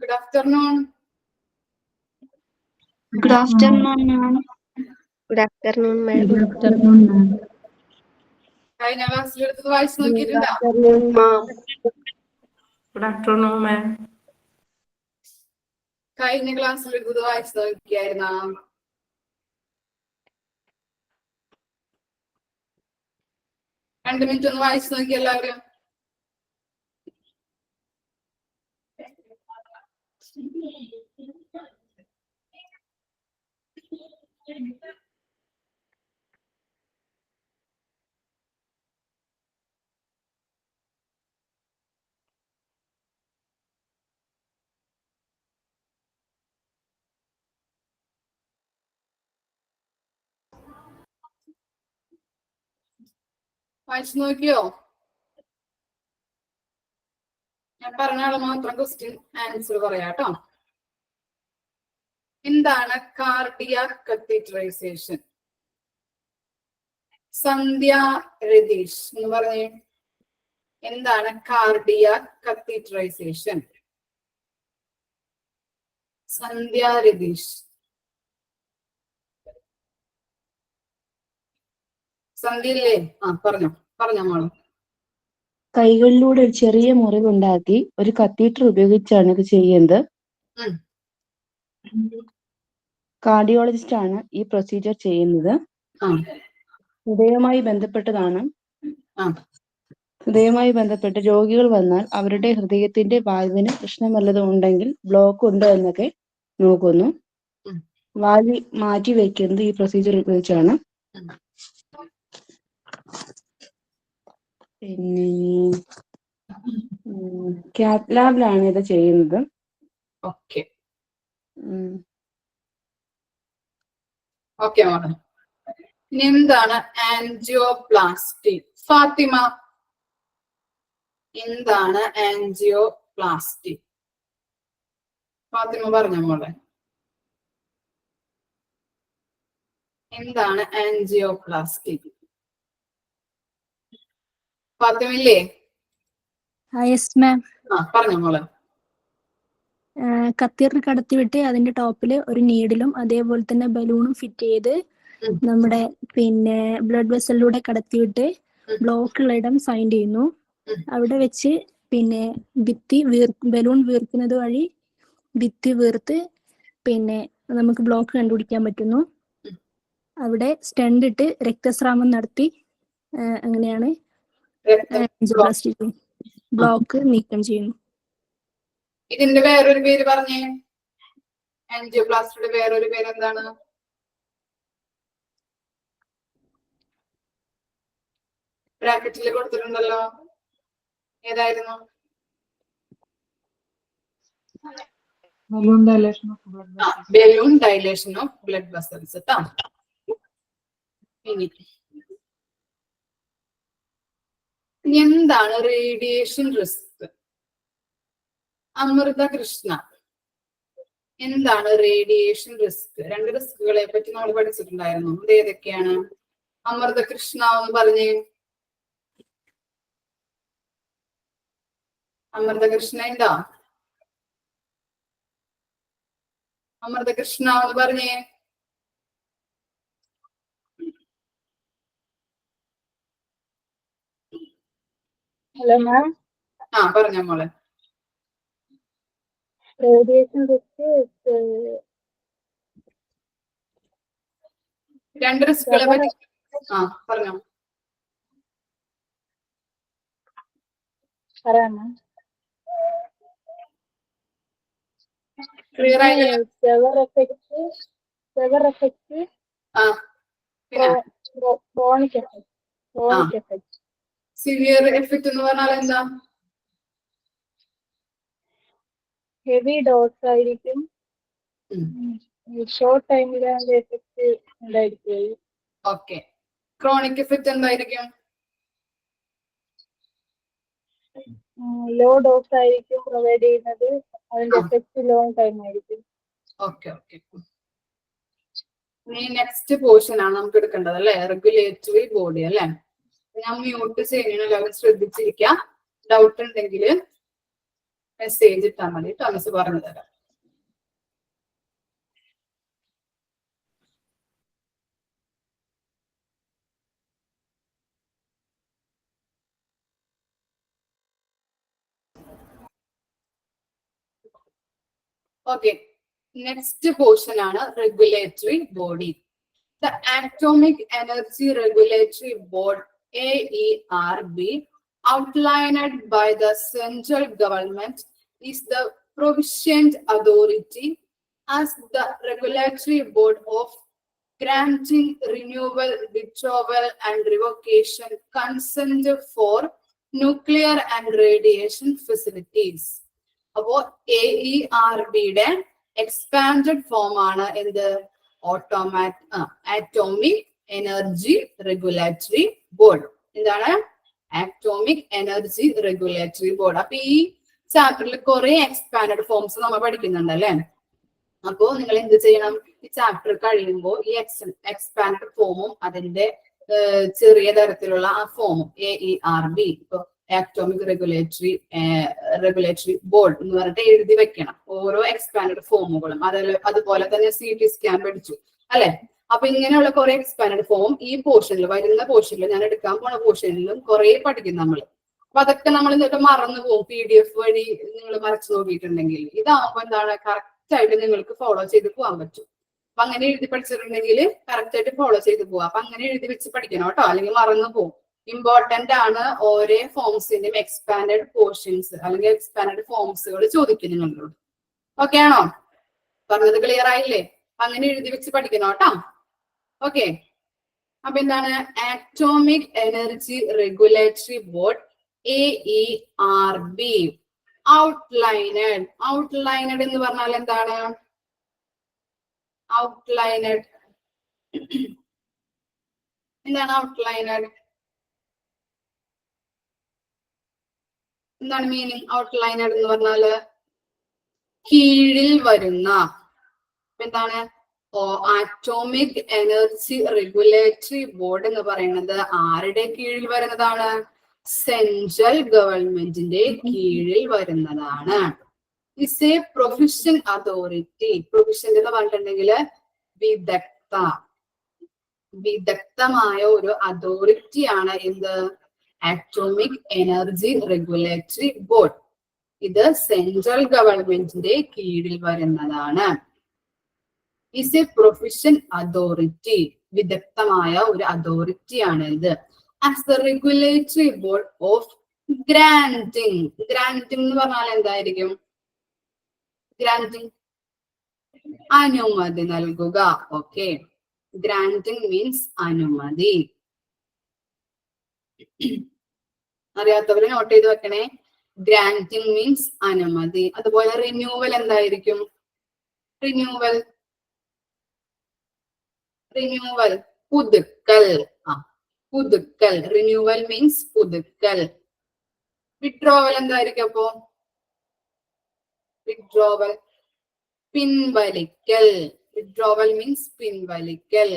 Good afternoon. Good afternoon, ma'am. Good afternoon, ma'am. Good afternoon, ma'am. കഴിഞ്ഞ ക്ലാസ്സിലെടുത്തത് വായിച്ചു നോക്കിയിട്ടുണ്ടോ? Good afternoon, ma'am. കഴിഞ്ഞ ക്ലാസ്സിലെടുത്തത് വായിച്ചു നോക്കിയായിരുന്നോ? 2 മിനിറ്റ് ഒന്ന് വായിച്ചു നോക്കി എല്ലാവരും. വായിച്ചു നോക്കിയോ? ഞാൻ പറഞ്ഞ ആള് മാത്രം ക്വസ്റ്റ്യൻ ആൻസർ പറയാട്ടോ. എന്താണ് കാർഡിയാക് കത്തീഡ്രൈസേഷൻ? സന്ധ്യ രതീഷ് എന്ന് പറഞ്ഞേ, എന്താണ് കാർഡിയാക് കത്തീഡ്രൈസേഷൻ? സന്ധ്യ രതീഷ്. സന്ധ്യയില്ലേ? പറഞ്ഞോ മോളെ. കൈകളിലൂടെ ഒരു ചെറിയ മുറിവുണ്ടാക്കി ഒരു കത്തീറ്റർ ഉപയോഗിച്ചാണ് ഇത് ചെയ്യുന്നത്. കാർഡിയോളജിസ്റ്റ് ആണ് ഈ പ്രൊസീജിയർ ചെയ്യുന്നത്. ഹൃദയവുമായി ബന്ധപ്പെട്ട് രോഗികൾ വന്നാൽ അവരുടെ ഹൃദയത്തിന്റെ വാൽവിന് പ്രശ്നം വല്ലതും ഉണ്ടെങ്കിൽ ബ്ലോക്ക് ഉണ്ടോ എന്നൊക്കെ നോക്കുന്നു. വാൽവ് മാറ്റി വെക്കുന്നത് ഈ പ്രൊസീജിയർ ഉപയോഗിച്ചാണ്. പിന്നെ കാത്ത് ലാബിലാണ് ഇത് ചെയ്യുന്നത്. ഓക്കെ മോളെ. ഇനി എന്താണ് ആൻജിയോപ്ലാസ്റ്റി? ഫാത്തിമ, എന്താണ് ആൻജിയോപ്ലാസ്റ്റി? ഫാത്തിമ പറഞ്ഞോ മോളെ, എന്താണ് ആൻജിയോപ്ലാസ്റ്റി? ഫാത്തിമയില്ലേ? Yes ma'am. പറഞ്ഞോ മോളെ. കത്തീറ്റർ കടത്തിവിട്ട് അതിന്റെ ടോപ്പിൽ ഒരു നീഡിലും അതേപോലെ തന്നെ ബലൂണും ഫിറ്റ് ചെയ്ത് നമ്മുടെ പിന്നെ ബ്ലഡ് വെസലിലൂടെ കടത്തിവിട്ട് ബ്ലോക്ക് ഉള്ള ഇടം ഫൈൻഡ് ചെയ്യുന്നു. അവിടെ വെച്ച് പിന്നെ ബലൂൺ വീർക്കുന്നത് വഴി ഭിത്തി വീർത്ത് പിന്നെ നമുക്ക് ബ്ലോക്ക് കണ്ടുപിടിക്കാൻ പറ്റുന്നു. അവിടെ സ്റ്റണ്ട് ഇട്ട് രക്തസ്രാവം നടത്തി അങ്ങനെയാണ് ബ്ലോക്ക് നീക്കം ചെയ്യുന്നു. ഇതിന്റെ വേറൊരു പേര് പറഞ്ഞേ. ആൻജിയോപ്ലാസ്റ്റിയുടെ വേറൊരു പേര് എന്താണ്? ബ്രാക്കറ്റിൽ കൊടുത്തിട്ടുണ്ടല്ലോ, ഏതായിരുന്നു? Balloon dilation of blood vessels. Balloon dilation of blood vessels. എന്താണ് റേഡിയേഷൻ റിസ്ക്? അമൃത കൃഷ്ണ, എന്താണ് റേഡിയേഷൻ റിസ്ക്? 2 റിസ്കുകളെ പറ്റി നമ്മൾ പഠിച്ചിട്ടുണ്ടായിരുന്നു. അത് ഏതൊക്കെയാണ്? അമൃത കൃഷ്ണ എന്ന് പറഞ്ഞേ. അമൃത കൃഷ്ണ ഉണ്ടോ? അമൃത കൃഷ്ണ എന്ന് പറഞ്ഞേ. Hello ma'am. പറഞ്ഞോ മോളെ. റേഡിയേഷൻ റിസ്ക് 2 റിസ്കുകളെ പറ്റി പറഞ്ഞോ. പറയാമോ? ക്ലിയർ ആയില്ല. Sever effect, chronic effect. Severe effect എന്ന് പറഞ്ഞാൽ എന്താ? ഹെവി ഡോസ് ആയിരിക്കും, ഷോർട്ട് ടൈമിൽ അതിന്റെ എഫക്റ്റ് ഉണ്ടായിരിക്കും. ഓക്കെ. ക്രോണിക് എഫക്റ്റ് എന്തായിരിക്കും? ലോ ഡോസ് ആയിരിക്കും പ്രൊവൈഡ് ചെയ്യുന്നത്, അതിന്റെ എഫക്റ്റ് ലോങ് ടൈം ആയിരിക്കും. ഓക്കെ. ഇനി നെക്സ്റ്റ് പോർഷൻ ആണ് നമുക്ക് എടുക്കേണ്ടത് അല്ലെ, റെഗുലേറ്ററി ബോഡി അല്ലെ. ഞാൻ മ്യൂട്ട് ചെയ്യണം, എല്ലാവരും ശ്രദ്ധിച്ചിരിക്കാം. ഡൗട്ട് ഉണ്ടെങ്കിൽ മെസ്സേജ് ഇട്ടാൽ മതി കേട്ടോ, മിസ് പറഞ്ഞു തരാം. Okay, next portion ആണ് regulatory body. The Atomic Energy Regulatory Board AERB, outlined by the central government, is the provisioned authority as the regulatory board of granting renewal, withdrawal, and revocation consent for nuclear and radiation facilities. അപ്പോ AERB-യുടെ expanded form ആണ് എന്ത്? Atomic energy regulatory board. എന്താണ്? Atomic energy regulatory board. അപ്പൊ ഈ ചാപ്റ്ററിൽ കുറെ expanded forms നമ്മൾ പഠിക്കുന്നുണ്ട് അല്ലെ. അപ്പോ നിങ്ങൾ എന്ത് ചെയ്യണം? ഈ ചാപ്റ്റർ കഴിയുമ്പോൾ ഈ എക്സ്പാൻഡഡ് ഫോമും അതിന്റെ ചെറിയ തരത്തിലുള്ള ആ ഫോമും AERB, ഇപ്പൊ ആറ്റോമിക് റെഗുലേറ്ററി ബോർഡ് എന്ന് പറഞ്ഞിട്ട് എഴുതി വെക്കണം ഓരോ എക്സ്പാൻഡഡ് ഫോമുകളും. അതുപോലെ തന്നെ CT സ്കാൻ പഠിച്ചു അല്ലെ. അപ്പൊ ഇങ്ങനെയുള്ള കുറെ എക്സ്പാൻഡഡ് ഫോം ഈ പോർഷനിൽ വരുന്ന പോർഷനിൽ, ഞാൻ എടുക്കാൻ പോണ പോർഷനിലും കുറെ പഠിക്കും നമ്മൾ. അപ്പൊ അതൊക്കെ നമ്മൾ എന്നിട്ട് മറന്നു പോകും. PDF വഴി നിങ്ങൾ മറച്ചു നോക്കിയിട്ടുണ്ടെങ്കിൽ ഇതാവുമ്പോ എന്താണ്, കറക്റ്റ് ആയിട്ട് നിങ്ങൾക്ക് ഫോളോ ചെയ്ത് പോകാൻ പറ്റും. അപ്പൊ അങ്ങനെ എഴുതി പഠിച്ചിട്ടുണ്ടെങ്കിൽ കറക്റ്റ് ആയിട്ട് ഫോളോ ചെയ്ത് പോവാം. അപ്പൊ അങ്ങനെ എഴുതി വെച്ച് പഠിക്കണം കേട്ടോ, അല്ലെങ്കിൽ മറന്നു പോകും. ഇമ്പോർട്ടന്റ് ആണ് ഓരോ ഫോംസിന്റെയും എക്സ്പാൻഡഡ് പോർഷൻസ് അല്ലെങ്കിൽ എക്സ്പാൻഡഡ് ഫോംസുകൾ ചോദിക്കും നിങ്ങളോട്. ഓക്കെ ആണോ? പറഞ്ഞത് ക്ലിയർ ആയില്ലേ? അങ്ങനെ എഴുതി വെച്ച് പഠിക്കണം കേട്ടോ. ഓക്കെ, അപ്പൊ എന്താണ് atomic energy regulatory board AERB ഔട്ട്ലൈനഡ് എന്ന് പറഞ്ഞാൽ എന്താണ്? ഔട്ട്ലൈനഡ് എന്താണ്? ഔട്ട്ലൈനഡ് എന്താണ് മീനിങ്? ഔട്ട്ലൈനഡ് എന്ന് പറഞ്ഞാല് കീഴിൽ വരുന്ന. എന്താണ്? ആറ്റോമിക് എനർജി റെഗുലേറ്ററി ബോർഡ് എന്ന് പറയുന്നത് ആരുടെ കീഴിൽ വരുന്നതാണ്? സെൻട്രൽ ഗവൺമെന്റിന്റെ കീഴിൽ വരുന്നതാണ്. Is a provision authority. Provision എന്ന് പറഞ്ഞിട്ടുണ്ടെങ്കിൽ വിദഗ്ധമായ ഒരു അതോറിറ്റിയാണ് എന്ത്? Atomic energy regulatory board. ഇത് സെൻട്രൽ ഗവൺമെന്റിന്റെ കീഴിൽ വരുന്നതാണ്. ഇസ് എ പ്രൊവിഷൻ അതോറിറ്റി, വിദഗ്ധമായ ഒരു അതോറിറ്റിയാണ് ഇത്. As the regulatory board of granting. Granting എന്ന് പറഞ്ഞാൽ എന്തായിരിക്കും? ഗ്രാന്റിംഗ് അനുമതി നൽകുക. ഓക്കെ, ഗ്രാന്റിംഗ് മീൻസ് അനുമതി. അറിയാത്തവരെ നോട്ട് ചെയ്ത് വെക്കണേ. ഗ്രാന്റിംഗ് മീൻസ് അനുമതി. അതുപോലെ റിന്യൂവൽ എന്തായിരിക്കും? റിന്യൂവൽ പുതുക്കൽ. പുതുക്കൽ. റിന്യൂവൽ മീൻസ് പുതുക്കൽ. വിഡ്രോവൽ എന്തായിരിക്കും? അപ്പോ വിഡ്രോവൽ പിൻവലിക്കൽ. വിഡ്രോവൽ മീൻസ് പിൻവലിക്കൽ.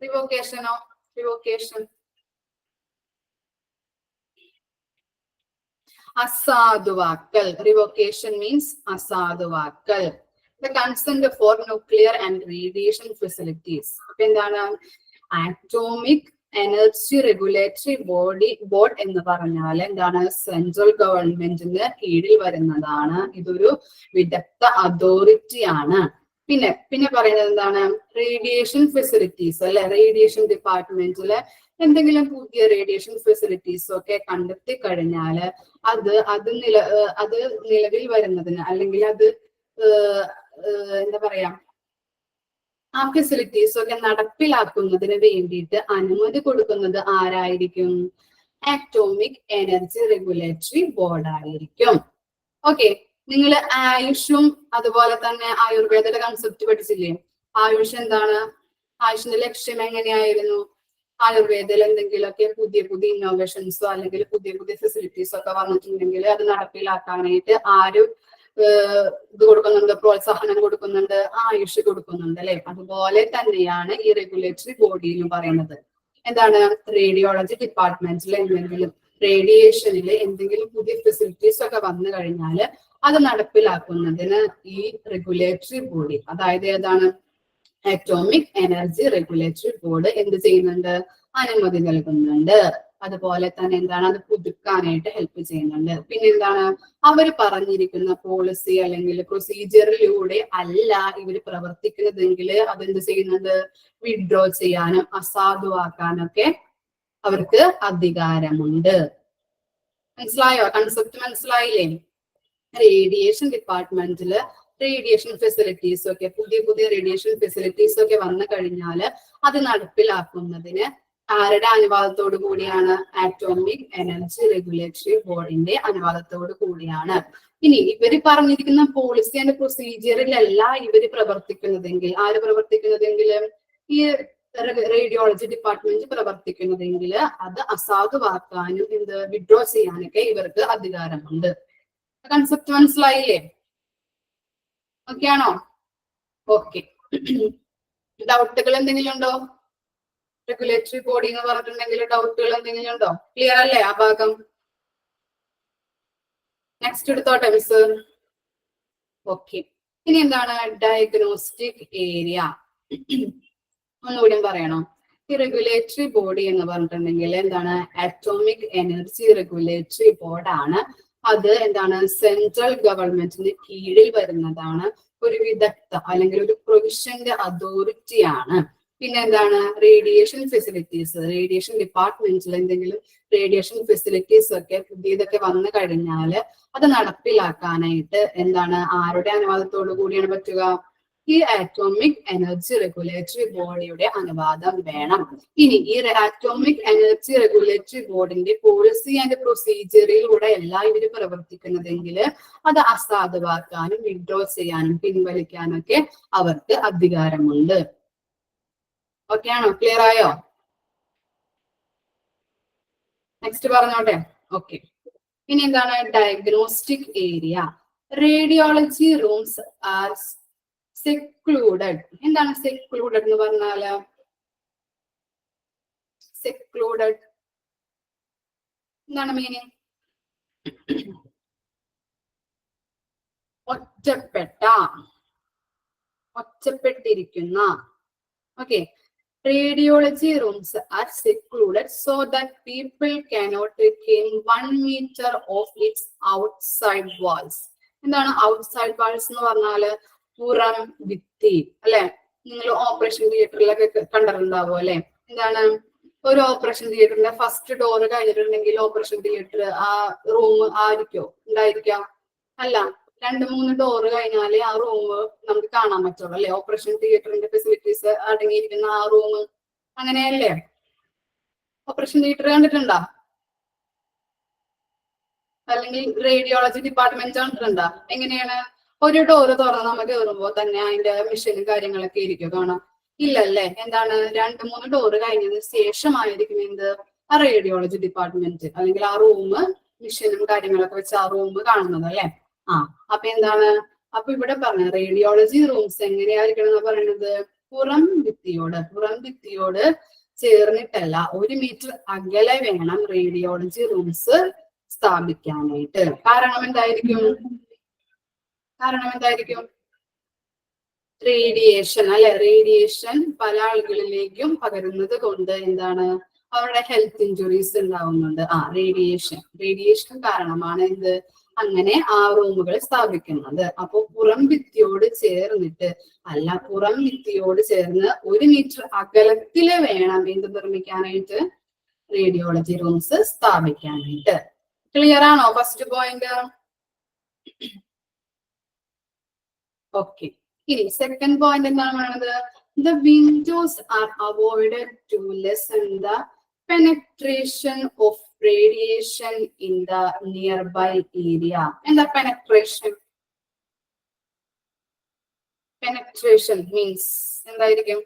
റിവോക്കേഷനോ? റിവോക്കേഷൻ അസാധുവാക്കൽ. റിവോക്കേഷൻ മീൻസ് അസാധുവാക്കൽ. The consent for nuclear and radiation facilities. അപ്പൊ എന്താണ്? ആറ്റോമിക് എനർജി റെഗുലേറ്ററി ബോർഡ് എന്ന് പറഞ്ഞാൽ എന്താണ്? സെൻട്രൽ ഗവൺമെന്റിന് കീഴിൽ വരുന്നതാണ്. ഇതൊരു വിദഗ്ധ അതോറിറ്റിയാണ്. പിന്നെ പറയുന്നത് എന്താണ്? റേഡിയേഷൻ ഫെസിലിറ്റീസ് അല്ലെ. റേഡിയേഷൻ ഡിപ്പാർട്ട്മെന്റില് എന്തെങ്കിലും പുതിയ റേഡിയേഷൻ ഫെസിലിറ്റീസ് ഒക്കെ കണ്ടെത്തി കഴിഞ്ഞാല് അത് നിലവിൽ വരുന്നതിന് അല്ലെങ്കിൽ അത് എന്താ പറയാ, ആ ഫെസിലിറ്റീസ് ഒക്കെ നടപ്പിലാക്കുന്നതിന് വേണ്ടിയിട്ട് അനുമതി കൊടുക്കുന്നത് ആരായിരിക്കും? ആറ്റോമിക് എനർജി റെഗുലേറ്ററി ബോർഡ് ആയിരിക്കും. ഓക്കെ, നിങ്ങൾ ആയുഷും അതുപോലെ തന്നെ ആയുർവേദയുടെ കൺസെപ്റ്റ് പഠിച്ചില്ലേ? ആയുഷ് എന്താണ്? ആയുഷിന്റെ ലക്ഷ്യം എങ്ങനെയായിരുന്നു? ആയുർവേദയിൽ എന്തെങ്കിലുമൊക്കെ പുതിയ ഇന്നോവേഷൻസോ അല്ലെങ്കിൽ പുതിയ ഫെസിലിറ്റീസോ ഒക്കെ വന്നിട്ടുണ്ടെങ്കിൽ അത് നടപ്പിലാക്കാനായിട്ട് ആരും ഇത് കൊടുക്കുന്നുണ്ട്, പ്രോത്സാഹനം കൊടുക്കുന്നുണ്ട്, ആയുഷ് കൊടുക്കുന്നുണ്ട് അല്ലെ. അതുപോലെ തന്നെയാണ് ഈ റെഗുലേറ്ററി ബോഡി എന്ന് പറയുന്നത്. എന്താണ്? റേഡിയോളജി ഡിപ്പാർട്ട്മെന്റിൽ എന്തെങ്കിലും റേഡിയേഷനിൽ എന്തെങ്കിലും പുതിയ ഫെസിലിറ്റീസ് ഒക്കെ വന്നു കഴിഞ്ഞാൽ അത് നടപ്പിലാക്കുന്നതിന് ഈ റെഗുലേറ്ററി ബോഡി, അതായത് ഏതാണ്, അറ്റോമിക് എനർജി റെഗുലേറ്ററി ബോർഡ് എന്ത് ചെയ്യുന്നുണ്ട്, അനുമതി നൽകുന്നുണ്ട്. അതുപോലെ തന്നെ എന്താണ്, അത് പുതുക്കാനായിട്ട് ഹെൽപ്പ് ചെയ്യുന്നുണ്ട്. പിന്നെ എന്താണ്, അവർ പറഞ്ഞിരിക്കുന്ന പോളിസി അല്ലെങ്കിൽ പ്രൊസീജിയറിലൂടെ അല്ല ഇവർ പ്രവർത്തിക്കുന്നതെങ്കിൽ അതെന്ത് ചെയ്യുന്നുണ്ട്, വിഡ്രോ ചെയ്യാനും അസാധുവാക്കാനൊക്കെ അവർക്ക് അധികാരമുണ്ട്. മനസ്സിലായോ? കൺസെപ്റ്റ് മനസ്സിലായില്ലേ? റേഡിയേഷൻ ഡിപ്പാർട്ട്മെന്റില് റേഡിയേഷൻ ഫെസിലിറ്റീസ് ഒക്കെ, പുതിയ പുതിയ റേഡിയേഷൻ ഫെസിലിറ്റീസ് ഒക്കെ വന്നു കഴിഞ്ഞാൽ അത് നടപ്പിലാക്കുന്നതിന് ആരുടെ അനുവാദത്തോടു കൂടിയാണ്, ആറ്റോമിക് എനർജി റെഗുലേറ്ററി ബോർഡിന്റെ അനുവാദത്തോടു കൂടിയാണ്. ഇനി ഇവര് പറഞ്ഞിരിക്കുന്ന പോളിസി ആൻഡ് പ്രൊസീജിയറിലല്ല ഇവര് പ്രവർത്തിക്കുന്നതെങ്കിൽ, ആര് പ്രവർത്തിക്കുന്നതെങ്കിൽ, ഈ റേഡിയോളജി ഡിപ്പാർട്ട്മെന്റ് പ്രവർത്തിക്കുന്നതെങ്കിൽ അത് അസാധുവാക്കാനും എന്ത് വിഡ്രോ ചെയ്യാനൊക്കെ ഇവർക്ക് അധികാരമുണ്ട്. കൺസെപ്റ്റ് മനസ്സിലായില്ലേ? ഓക്കെ ആണോ? ഓക്കെ. ഡൗട്ടുകൾ എന്തെങ്കിലും ഉണ്ടോ? റെഗുലേറ്ററി ബോഡി എന്ന് പറഞ്ഞിട്ടുണ്ടെങ്കിൽ ഡൗട്ടുകൾ എന്തെങ്കിലും ഉണ്ടോ? ക്ലിയർ അല്ലേ ആ ഭാഗം? നെക്സ്റ്റ് എടുത്തോട്ടെ മിസ്. ഓക്കെ. ഇനി എന്താണ് ഡയഗ്നോസ്റ്റിക് ഏരിയ? ഒന്നുകൂടി പറയണോ? ഈ റെഗുലേറ്ററി ബോഡി എന്ന് പറഞ്ഞിട്ടുണ്ടെങ്കിൽ എന്താണ്, അറ്റോമിക് എനർജി റെഗുലേറ്ററി ബോർഡാണ്. അത് എന്താണ്, സെൻട്രൽ ഗവൺമെന്റിന് കീഴിൽ വരുന്നതാണ്. ഒരു വിദഗ്ധ അല്ലെങ്കിൽ ഒരു പ്രൊവിഷന്റെ അതോറിറ്റിയാണ്. പിന്നെ എന്താണ്, റേഡിയേഷൻ ഫെസിലിറ്റീസ്, റേഡിയേഷൻ ഡിപ്പാർട്ട്മെന്റിൽ എന്തെങ്കിലും റേഡിയേഷൻ ഫെസിലിറ്റീസ് ഒക്കെ പുതിയതൊക്കെ വന്നു കഴിഞ്ഞാൽ അത് നടപ്പിലാക്കാനായിട്ട് എന്താണ്, ആരുടെ അനുവാദത്തോടു കൂടിയാണ് പറ്റുക, ഈ ആറ്റോമിക് എനർജി റെഗുലേറ്ററി ബോഡിയുടെ അനുവാദം വേണം. ഇനി ഈ ആറ്റോമിക് എനർജി റെഗുലേറ്ററി ബോർഡിന്റെ പോളിസി ആൻഡ് പ്രൊസീജിയറിലൂടെ അല്ല ഇവര് പ്രവർത്തിക്കുന്നതെങ്കിൽ അത് അസാധുവാക്കാനും വിഡ്രോ ചെയ്യാനും പിൻവലിക്കാനും ഒക്കെ അവർക്ക് അധികാരമുണ്ട്. ഓക്കെ ആണോ? ക്ലിയർ ആയോ? നെക്സ്റ്റ് പറഞ്ഞോട്ടെ. ഓക്കെ. ഇനി എന്താണ് diagnostic area? Radiology rooms are secluded. എന്താണ് സെക്ലൂഡഡ് എന്ന് പറഞ്ഞാല്? സെക്ലൂഡഡ് എന്താണ് മീനിങ്? ഒറ്റപ്പെട്ടിരിക്കുന്ന. Okay. Radiology rooms are secluded so that people cannot climb 1 meter of its outside walls. എന്താണ് ഔട്ട്സൈഡ് വാൾസ് എന്ന് പറഞ്ഞാല്? പുറം ഭിത്തി അല്ലെ? നിങ്ങൾ ഓപ്പറേഷൻ തിയേറ്ററിലൊക്കെ കണ്ടിട്ടുണ്ടാവും അല്ലെ? എന്താണ്, ഒരു ഓപ്പറേഷൻ തിയേറ്ററിന്റെ ഫസ്റ്റ് ഡോർ കഴിഞ്ഞിട്ടുണ്ടെങ്കിൽ ഓപ്പറേഷൻ തിയേറ്റർ ആ റൂം ആയിരിക്കോ ഉണ്ടായിരിക്കാം? അല്ല, 2-3 ഡോറ് കഴിഞ്ഞാല് ആ റൂം നമുക്ക് കാണാൻ പറ്റുള്ളൂ അല്ലെ? ഓപ്പറേഷൻ തിയേറ്ററിന്റെ ഫെസിലിറ്റീസ് അടങ്ങിയിരിക്കുന്ന ആ റൂം. അങ്ങനെയല്ലേ? ഓപ്പറേഷൻ തിയേറ്റർ കണ്ടിട്ടുണ്ടോ? അല്ലെങ്കിൽ റേഡിയോളജി ഡിപ്പാർട്ട്മെന്റ് കണ്ടിട്ടുണ്ടോ? എങ്ങനെയാണ്? ഒരു ഡോറ് തുറന്ന് നമ്മൾ കയറുമ്പോ തന്നെ അതിന്റെ മെഷീനും കാര്യങ്ങളൊക്കെ ഇരിക്കും കാണാം? ഇല്ലല്ലേ? എന്താണ്, 2-3 ഡോറ് കഴിഞ്ഞതിന് ശേഷമായിരിക്കും എന്ത്, ആ റേഡിയോളജി ഡിപ്പാർട്ട്മെന്റ് അല്ലെങ്കിൽ ആ റൂം മെഷീനും കാര്യങ്ങളൊക്കെ വെച്ച് ആ റൂം കാണുന്നത് അല്ലെ? അപ്പൊ എന്താണ്, അപ്പൊ ഇവിടെ പറഞ്ഞ റേഡിയോളജി റൂംസ് എങ്ങനെയായിരിക്കണം എന്ന് പറയുന്നത്? പുറം ഭിത്തിയോട് ചേർന്നിട്ടല്ല, 1 മീറ്റർ അകലെ വേണം റേഡിയോളജി റൂംസ് സ്ഥാപിക്കാനായിട്ട്. കാരണം എന്തായിരിക്കും? റേഡിയേഷൻ അല്ലെ? റേഡിയേഷൻ പല ആളുകളിലേക്കും പകരുന്നത് കൊണ്ട് എന്താണ്, അവരുടെ ഹെൽത്ത് ഇഞ്ചുറീസ് ഉണ്ടാവുന്നുണ്ട്. റേഡിയേഷൻ കാരണമാണ് എന്ത്, അങ്ങനെ ആ റൂമുകൾ സ്ഥാപിക്കുന്നത്. അപ്പൊ പുറം ഭിത്തിയോട് ചേർന്നിട്ട് അല്ല, പുറം ഭിത്തിയോട് ചേർന്ന് 1 മീറ്റർ അകലത്തില് വേണം എന്ത് നിർമ്മിക്കാനായിട്ട്? റേഡിയോളജി റൂംസ് സ്ഥാപിക്കാനായിട്ട്. ക്ലിയർ ആണോ ഫസ്റ്റ് പോയിന്റ്? ഓക്കെ. ഇനി സെക്കൻഡ് പോയിന്റ് എന്താണ് പറയുന്നത്? The windows are avoided to lessen the penetration of radiation in the nearby area. എന്താ penetration? Penetration means എന്തായിരിക്കും?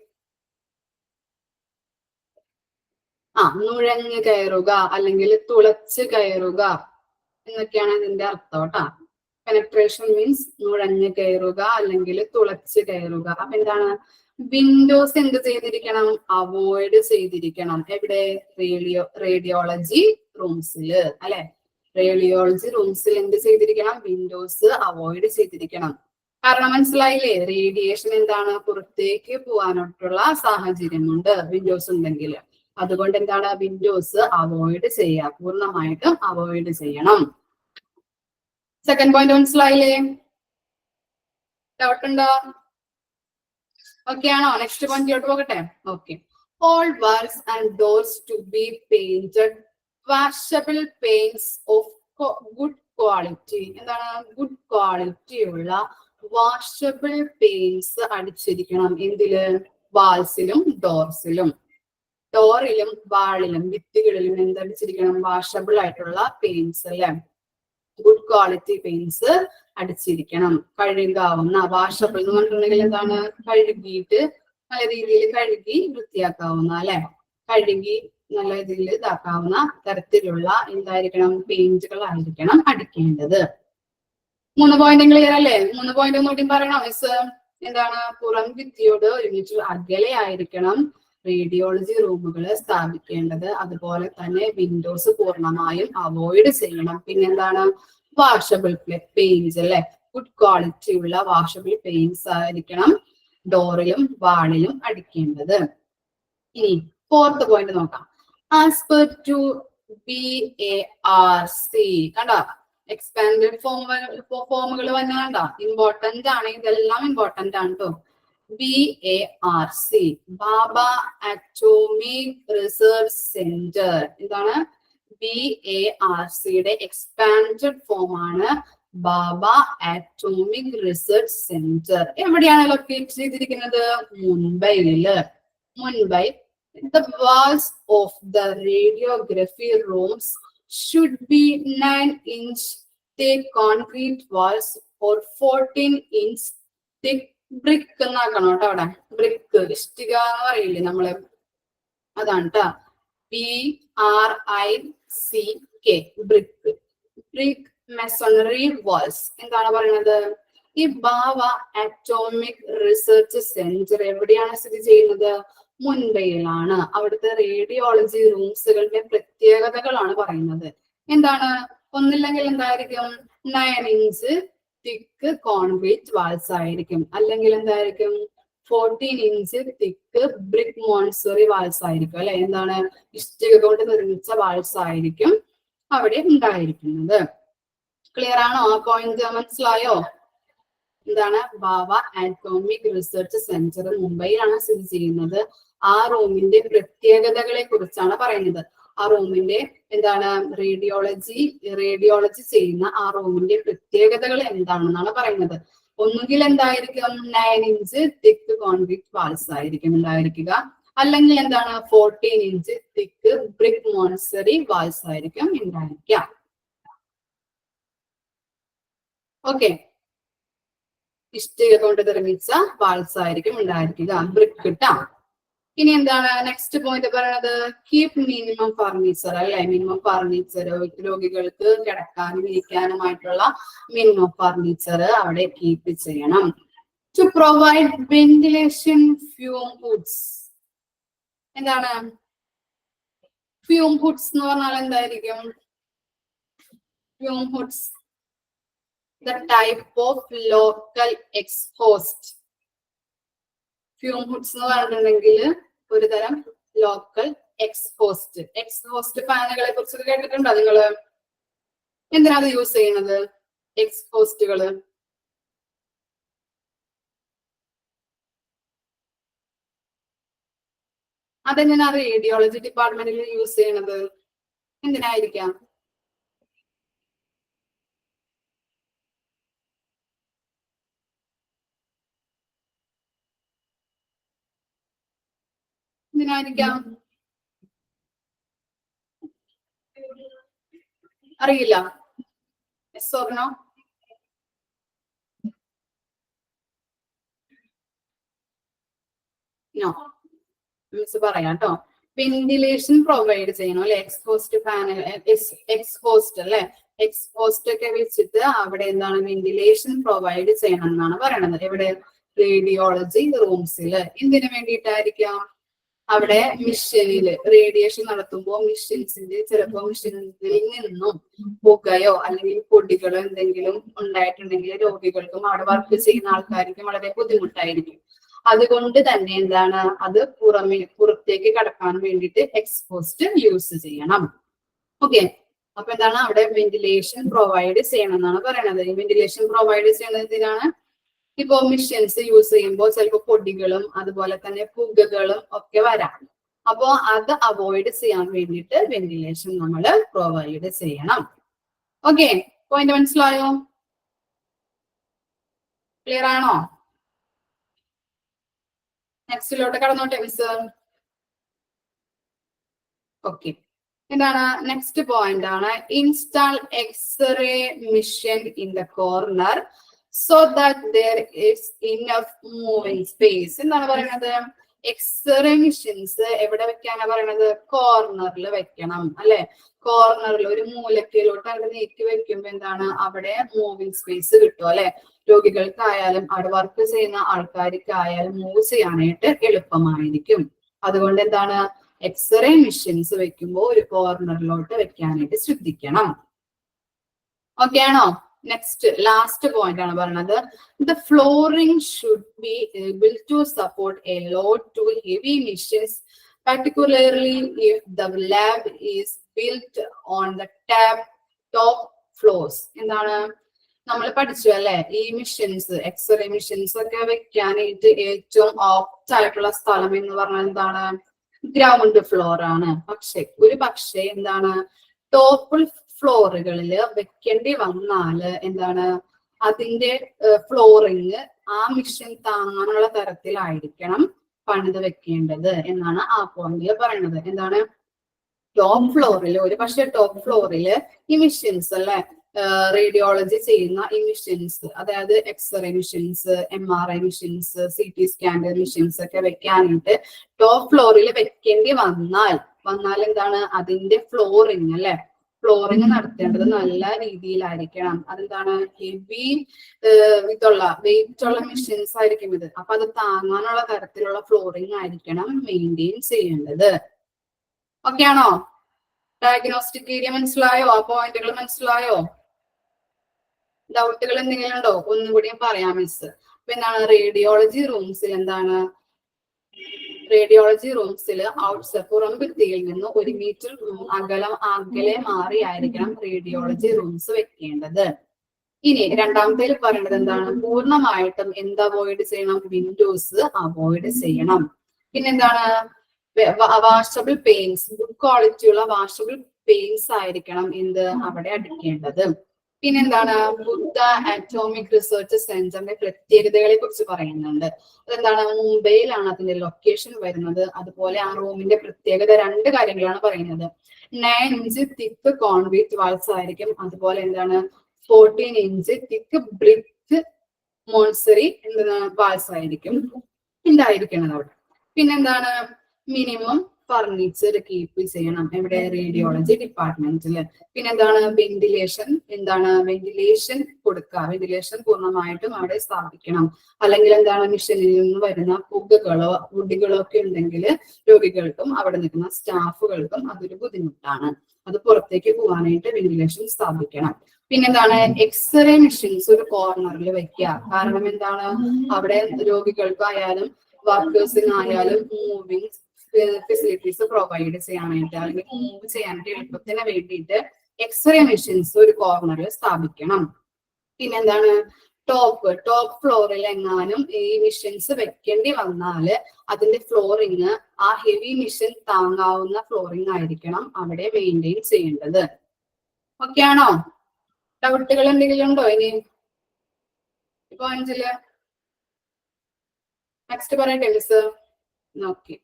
നുഴഞ്ഞു കയറുക അല്ലെങ്കിൽ തുളച്ച് കയറുക എന്നൊക്കെയാണ് ഇതിന്റെ അർത്ഥം കേട്ടാ. പെനട്രേഷൻ മീൻസ് നുഴഞ്ഞു കയറുക അല്ലെങ്കിൽ തുളച്ച് കയറുക. അപ്പൊ എന്താണ്, വിൻഡോസ് എന്ത് ചെയ്തിരിക്കണം? അവോയ്ഡ് ചെയ്തിരിക്കണം. എവിടെ? റേഡിയോളജി റൂംസില് അല്ലെ? റേഡിയോളജി റൂംസിൽ എന്ത് ചെയ്തിരിക്കണം? വിൻഡോസ് അവോയ്ഡ് ചെയ്തിരിക്കണം. കാരണം മനസ്സിലായില്ലേ? റേഡിയേഷൻ എന്താണ്? പുറത്തേക്ക് പോകാനായിട്ടുള്ള സാഹചര്യമുണ്ട് വിൻഡോസ് ഉണ്ടെങ്കിൽ. അതുകൊണ്ട് എന്താണ്? വിൻഡോസ് അവോയ്ഡ് ചെയ്യുക, പൂർണ്ണമായിട്ടും അവോയ്ഡ് ചെയ്യണം. സെക്കൻഡ് പോയിന്റ് മനസ്സിലായില്ലേ? ഡൗട്ട് ഉണ്ടോ? ഓക്കെ ആണോ? നെക്സ്റ്റ് പോയിന്റിലോട്ട് പോകട്ടെ. Okay. All walls and doors to be painted washable paints of good quality. എന്താണ്? ഗുഡ് ക്വാളിറ്റി ഉള്ള വാഷബിൾ പെയിന്റ്സ് അടിച്ചിരിക്കണം. എന്തില്? വാൾസിലും ഡോർസിലും. ഡോറിലും വാളിലും ഭിത്തികളിലും എന്തടിച്ചിരിക്കണം? വാഷബിൾ ആയിട്ടുള്ള പെയിന്റ്സ് അല്ലെ? ഗുഡ് ക്വാളിറ്റി പെയിന്റ്സ് അടിച്ചിരിക്കണം. കഴുകാവുന്ന, വാഷബിൾ എന്ന് പറഞ്ഞിട്ടുണ്ടെങ്കിൽ എന്താണ്? കഴുകിയിട്ട് നല്ല രീതിയിൽ കഴുകി വൃത്തിയാക്കാവുന്ന അല്ലെ? കഴുകി നല്ല രീതിയിൽ ഇതാക്കാവുന്ന തരത്തിലുള്ള എന്തായിരിക്കണം? പെയിന്റുകളായിരിക്കണം അടിക്കേണ്ടത്. 3 പോയിന്റ് ക്ലിയർ അല്ലേ? 3 പോയിന്റ് ഒന്നുകൂടി പറയണോ മിസ്? എന്താണ്? പുറം ഭിത്തിയോട് ഒരുമിച്ച് അകലെ ആയിരിക്കണം റേഡിയോളജി റൂമുകൾ സ്ഥാപിക്കേണ്ടത്. അതുപോലെ തന്നെ വിൻഡോസ് പൂർണ്ണമായും അവോയ്ഡ് ചെയ്യണം. പിന്നെന്താണ്? വാഷബിൾ പെയിന്റ്സ് അല്ലെ? ഗുഡ് ക്വാളിറ്റി ഉള്ള വാഷബിൾ പെയിന്റ്സ് ആയിരിക്കണം ഡോറിലും വാളിലും അടിക്കേണ്ടത്. ഇനി 4th പോയിന്റ് നോക്കാം. As per to BARC. കണ്ടോ? എക്സ്പാൻഡഡ് ഫോമുകൾ വന്നാണ്ട ഇമ്പോർട്ടന്റ് ആണ്. ഇതെല്ലാം ഇമ്പോർട്ടന്റ് ആണ് കേട്ടോ. BARC, Bhabha atomic research centre. എന്താണ്? BARCയുടെ എക്സ്പാൻഡഡ് ഫോം ആണ് ബാബ അറ്റോമിക് റിസർച്ച് സെന്റർ. എവിടെയാണ് ലൊക്കേറ്റ് ചെയ്തിരിക്കുന്നത്? മുംബൈയില്. Mumbai. The walls of the radiography rooms should be 9-inch thick concrete walls or 14-inch thick brick എന്നാക്കണം കേട്ടോ. അവിടെ ബ്രിക്ക്, ഇഷ്ടിക എന്ന് പറയില്ലേ നമ്മള്, അതാണ് കേട്ടോ. BRICK, brick. Brick masonry walls. എന്താണ് പറയുന്നത്? ഈ ബാബ അറ്റോമിക് റിസർച്ച് സെന്റർ എവിടെയാണ് സ്ഥിതി ചെയ്യുന്നത്? മുംബൈയിലാണ്. അവിടുത്തെ റേഡിയോളജി റൂംസുകളുടെ പ്രത്യേകതകളാണ് പറയുന്നത്. എന്താണ്? ഒന്നില്ലെങ്കിൽ എന്തായിരിക്കും? 9-inch തിക്ക് കോൺക്രീറ്റ് വാൾസ് ആയിരിക്കും. അല്ലെങ്കിൽ എന്തായിരിക്കും? 14-inch തിക്ക് ബ്രിക്ക് മോൺസറി വാൾസ് ആയിരിക്കും അല്ലെ? എന്താണ്? ഇഷ്ടിക കൊണ്ട് നിർമ്മിച്ച വാൾസ് ആയിരിക്കും അവിടെ ഉണ്ടായിരിക്കുന്നത്. ക്ലിയർ ആണോ? ആ പോയിന്റ് മനസ്സിലായോ? എന്താണ്? ബാബ അറ്റോമിക് റിസർച്ച് സെന്റർ മുംബൈയിലാണ് സ്ഥിതി ചെയ്യുന്നത്. ആ റൂമിന്റെ പ്രത്യേകതകളെ കുറിച്ചാണ് പറയുന്നത്. ആ റൂമിന്റെ എന്താണ്? റേഡിയോളജി ചെയ്യുന്ന ആ റൂമിന്റെ പ്രത്യേകതകൾ എന്താണെന്നാണ് പറയുന്നത്. ഒന്നുകിൽ എന്തായിരിക്കും? 9-inch തിക്ക് കോൺക്രീറ്റ് വാൾസ് ആയിരിക്കും ഉണ്ടായിരിക്കുക. അല്ലെങ്കിൽ എന്താണ്? 14-inch തിക്ക് ബ്രിക്ക് മോൺസറി വാൾസ് ആയിരിക്കും ഉണ്ടായിരിക്കുക. ഓക്കെ. ഇഷ്ടിക കൊണ്ട് നിർമ്മിച്ച വാൾസ് ആയിരിക്കും ഉണ്ടായിരിക്കുക. ബ്രിക്ക് ഇട്ടാ. ഇനി എന്താണ് നെക്സ്റ്റ് പോയിന്റ് പറയുന്നത്? കീപ് മിനിമം ഫർണിച്ചർ അല്ലെ? മിനിമം ഫർണിച്ചർ, രോഗികൾക്ക് കിടക്കാനും ഇരിക്കാനുമായിട്ടുള്ള മിനിമം ഫർണിച്ചർ അവിടെ കീപ്പ് ചെയ്യണം. To provide ventilation fume hoods. എന്താണ് ഫ്യൂം ഹുഡ്സ് എന്ന് പറഞ്ഞാൽ? എന്തായിരിക്കും fume hoods? The type of local exhaust. Fume hoods എന്ന് പറഞ്ഞിട്ടുണ്ടെങ്കിൽ ഒരു തരം ലോക്കൽ എക്സ്ഹോസ്റ്റ്. എക്സ്ഹോസ്റ്റ് ഫാനുകളെ കുറിച്ച് കേട്ടിട്ടുണ്ടോ നിങ്ങള്? എന്തിനാ അത് യൂസ് ചെയ്യുന്നത്? എക്സ്ഹോസ്റ്റുകള് അതെന്തിനാ റേഡിയോളജി ഡിപ്പാർട്ട്മെന്റിൽ യൂസ് ചെയ്യണത്? എന്തിനായിരിക്കാം? എന്തിനായിരിക്കാം? അറിയില്ല. Yes or no? No. Miss പറയാം കേട്ടോ. വെന്റിലേഷൻ പ്രൊവൈഡ് ചെയ്യണം അല്ലെ? എക്സ്ഹോസ്റ്റ് ഫാൻ, എക്സ്ഹോസ്റ്റ് അല്ലെ? എക്സ്ഹോസ്റ്റ് ഒക്കെ വെച്ചിട്ട് അവിടെ എന്താണ്? വെന്റിലേഷൻ പ്രൊവൈഡ് ചെയ്യണം എന്നാണ് പറയണത്. എവിടെ? റേഡിയോളജി റൂംസില്. എന്തിനു വേണ്ടിയിട്ടായിരിക്കാം? അവിടെ മിഷനില് റേഡിയേഷൻ നടത്തുമ്പോൾ മിഷൻസിന്റെ ചിലപ്പോൾ മിഷനിൽ നിന്നും പുകയോ അല്ലെങ്കിൽ പൊടികളോ എന്തെങ്കിലും ഉണ്ടായിട്ടുണ്ടെങ്കിൽ രോഗികൾക്കും അവിടെ വർക്ക് ചെയ്യുന്ന ആൾക്കാർക്കും വളരെ ബുദ്ധിമുട്ടായിരിക്കും. അതുകൊണ്ട് തന്നെ എന്താണ്, അത് പുറത്തേക്ക് കടക്കാൻ വേണ്ടിയിട്ട് എക്സ്പോസ്റ്റ് യൂസ് ചെയ്യണം. ഓക്കെ, അപ്പൊ എന്താണ് അവിടെ വെന്റിലേഷൻ പ്രൊവൈഡ് ചെയ്യണം എന്നാണ് പറയണത്. ഈ വെന്റിലേഷൻ പ്രൊവൈഡ് ചെയ്യുന്നതിനാണ് ഇപ്പോ മിഷൻസ് യൂസ് ചെയ്യുമ്പോൾ ചിലപ്പോൾ പൊടികളും അതുപോലെ തന്നെ പുകകളും ഒക്കെ വരാം. അപ്പോ അത് അവോയ്ഡ് ചെയ്യാൻ വേണ്ടിയിട്ട് വെന്റിലേഷൻ നമ്മൾ പ്രൊവൈഡ് ചെയ്യണം. ഓക്കെ, പോയിന്റ് മനസ്സിലായോ? ക്ലിയർ ആണോ? നെക്സ്റ്റിലോട്ട് കടന്നോട്ടെ മിസ്. ഓക്കെ, എന്താണ് നെക്സ്റ്റ് പോയിന്റ് ആണ് install X-ray machine in the corner so that there is enough moving space. എന്താണ് പറയുന്നത്? എക്സ്റേ മിഷൻസ് എവിടെ വെക്കാനാ പറയണത്? കോർണറിൽ വെക്കണം അല്ലെ. കോർണറിൽ ഒരു മൂലക്കയിലോട്ട് അവിടെ നീക്കി വെക്കുമ്പോ എന്താണ്, അവിടെ മൂവിംഗ് സ്പേസ് കിട്ടും അല്ലെ. രോഗികൾക്കായാലും അവിടെ വർക്ക് ചെയ്യുന്ന ആൾക്കാർക്കായാലും മൂവ് ചെയ്യാനായിട്ട് എളുപ്പമായിരിക്കും. അതുകൊണ്ട് എന്താണ്, എക്സ്റേ മിഷൻസ് വെക്കുമ്പോൾ ഒരു കോർണറിലോട്ട് വെക്കാനായിട്ട് ശ്രദ്ധിക്കണം. ഓക്കെ ആണോ? നെക്സ്റ്റ് ലാസ്റ്റ് പോയിന്റ് ആണ് പറയുന്നത് the flooring should be able to support a load to heavy machines particularly if the lab is built on the top floors. എന്താണ് നമ്മൾ പഠിച്ചു അല്ലെ, ഈ മിഷൻസ് എക്സ്റേ മിഷൻസ് ഒക്കെ വെക്കാനായിട്ട് ഏറ്റവും ഓപ്റ്റ് ആയിട്ടുള്ള സ്ഥലം എന്ന് പറഞ്ഞാൽ എന്താണ്? ഗ്രൗണ്ട് ഫ്ലോർ ആണ്. പക്ഷേ എന്താണ്, ടോപ്പ് ഫ്ലോറുകളിൽ വെക്കേണ്ടി വന്നാല് എന്താണ്, അതിന്റെ ഫ്ലോറിങ് ആ മിഷൻ താങ്ങാനുള്ള തരത്തിലായിരിക്കണം പണിത് വെക്കേണ്ടത് എന്നാണ് ആ പോയിന്റിൽ പറയുന്നത്. എന്താണ്, ടോപ്പ് ഫ്ലോറിൽ ടോപ്പ് ഫ്ലോറിൽ ഈ മിഷൻസ് അല്ലെ, റേഡിയോളജി ചെയ്യുന്ന ഈ മിഷൻസ്, അതായത് X-ray machines, MRI machines, CT scanner machines ഒക്കെ വെക്കാനായിട്ട് ടോപ്പ് ഫ്ലോറിൽ വെക്കേണ്ടി വന്നാൽ എന്താണ്, അതിന്റെ ഫ്ലോറിങ് അല്ലെ, ഫ്ലോറിങ് നടത്തേണ്ടത് നല്ല രീതിയിലായിരിക്കണം. അതെന്താണ്, ഹെവി വെയിറ്റ് ഉള്ള മിഷൻസ് ആയിരിക്കും ഇത്. അപ്പൊ അത് താങ്ങാനുള്ള തരത്തിലുള്ള ഫ്ലോറിങ് ആയിരിക്കണം മെയിൻറ്റെയിൻ ചെയ്യേണ്ടത്. ഓക്കെ ആണോ? ഡയഗ്നോസ്റ്റിക് ഏരിയ മനസ്സിലായോ? ആ പോയിന്റുകൾ മനസ്സിലായോ? ഡൗട്ടുകൾ എന്തെങ്കിലും ഉണ്ടോ? ഒന്നും കൂടി പറയാം മിസ്. അപ്പൊ എന്താണ്, റേഡിയോളജി റൂംസിൽ എന്താണ്, റേഡിയോളജി റൂംസിൽ പുറം ഭിത്തിയിൽ നിന്ന് 1 മീറ്റർ അകലെ മാറിയായിരിക്കണം റേഡിയോളജി റൂംസ് വെക്കേണ്ടത്. ഇനി രണ്ടാമത്തേൽ പറയുന്നത് എന്താണ്, പൂർണ്ണമായിട്ടും എന്ത് അവോയ്ഡ് ചെയ്യണം? വിൻഡോസ് അവോയ്ഡ് ചെയ്യണം. പിന്നെന്താണ്, വാഷബിൾ പെയിന്റ്സ്, ഗുഡ് ക്വാളിറ്റിയുള്ള വാഷബിൾ പെയിന്റ്സ് ആയിരിക്കണം എന്ത് അവിടെ അടിക്കേണ്ടത്. പിന്നെന്താണ്, ബുദ്ധ ആറ്റോമിക് റിസർച്ച് സെന്ററിന്റെ പ്രത്യേകതകളെ കുറിച്ച് പറയുന്നുണ്ട്. അതെന്താണ്, മുംബൈയിലാണ് അതിന്റെ ലൊക്കേഷൻ വരുന്നത്. അതുപോലെ ആ റൂമിന്റെ പ്രത്യേകത 2 കാര്യങ്ങളാണ് പറയുന്നത്. 9 ഇഞ്ച് തിക്ക് കോൺക്രീറ്റ് വാൾസ് ആയിരിക്കും. അതുപോലെ എന്താണ്, 14 ഇഞ്ച് തിക്ക് ബ്രിക്ക് മോൺസറി വാൾസ് ആയിരിക്കും ഉണ്ടായിരിക്കണം അവിടെ. പിന്നെന്താണ്, മിനിമം ഫർണിച്ചർ കീപ്പ് ചെയ്യണം എവിടെ? റേഡിയോളജി ഡിപ്പാർട്ട്മെന്റില്. പിന്നെന്താണ്, വെന്റിലേഷൻ കൊടുക്കുക. വെന്റിലേഷൻ പൂർണ്ണമായിട്ടും അവിടെ സ്ഥാപിക്കണം. അല്ലെങ്കിൽ എന്താണ്, മിഷനിൽ നിന്ന് വരുന്ന പുകകളോ പൊടികളോ ഒക്കെ ഉണ്ടെങ്കിൽ രോഗികൾക്കും അവിടെ നിൽക്കുന്ന സ്റ്റാഫുകൾക്കും അതൊരു ബുദ്ധിമുട്ടാണ്. അത് പുറത്തേക്ക് പോകാനായിട്ട് വെന്റിലേഷൻ സ്ഥാപിക്കണം. പിന്നെന്താണ്, എക്സ്റേ മെഷീൻസ് ഒരു കോർണറിൽ വെക്കുക. കാരണം എന്താണ്, അവിടെ രോഗികൾക്കായാലും വർക്കേഴ്സിനായാലും മൂവിങ് ഫെസിലിറ്റീസ് പ്രൊവൈഡ് ചെയ്യാനായിട്ട് അല്ലെങ്കിൽ മൂവ് ചെയ്യാനായിട്ട് എളുപ്പത്തിന് വേണ്ടിയിട്ട് എക്സ്റേ മെഷീൻസ് ഒരു കോർണറിൽ സ്ഥാപിക്കണം. പിന്നെന്താണ്, ടോപ്പ് ഫ്ലോറിൽ എങ്ങാനും ഈ മിഷൻസ് വെക്കേണ്ടി വന്നാല് അതിന്റെ ഫ്ലോറിങ് ആ ഹെവി മിഷൻ താങ്ങാവുന്ന ഫ്ലോറിങ് ആയിരിക്കണം അവിടെ മെയിൻറ്റെയിൻ ചെയ്യേണ്ടത്. ഓക്കെ ആണോ? ഡൗട്ടുകൾ എന്തെങ്കിലും ഉണ്ടോ ഇനി പോയിന്റില്? നെക്സ്റ്റ് പറയട്ടെ മിസ്. ഓക്കെ,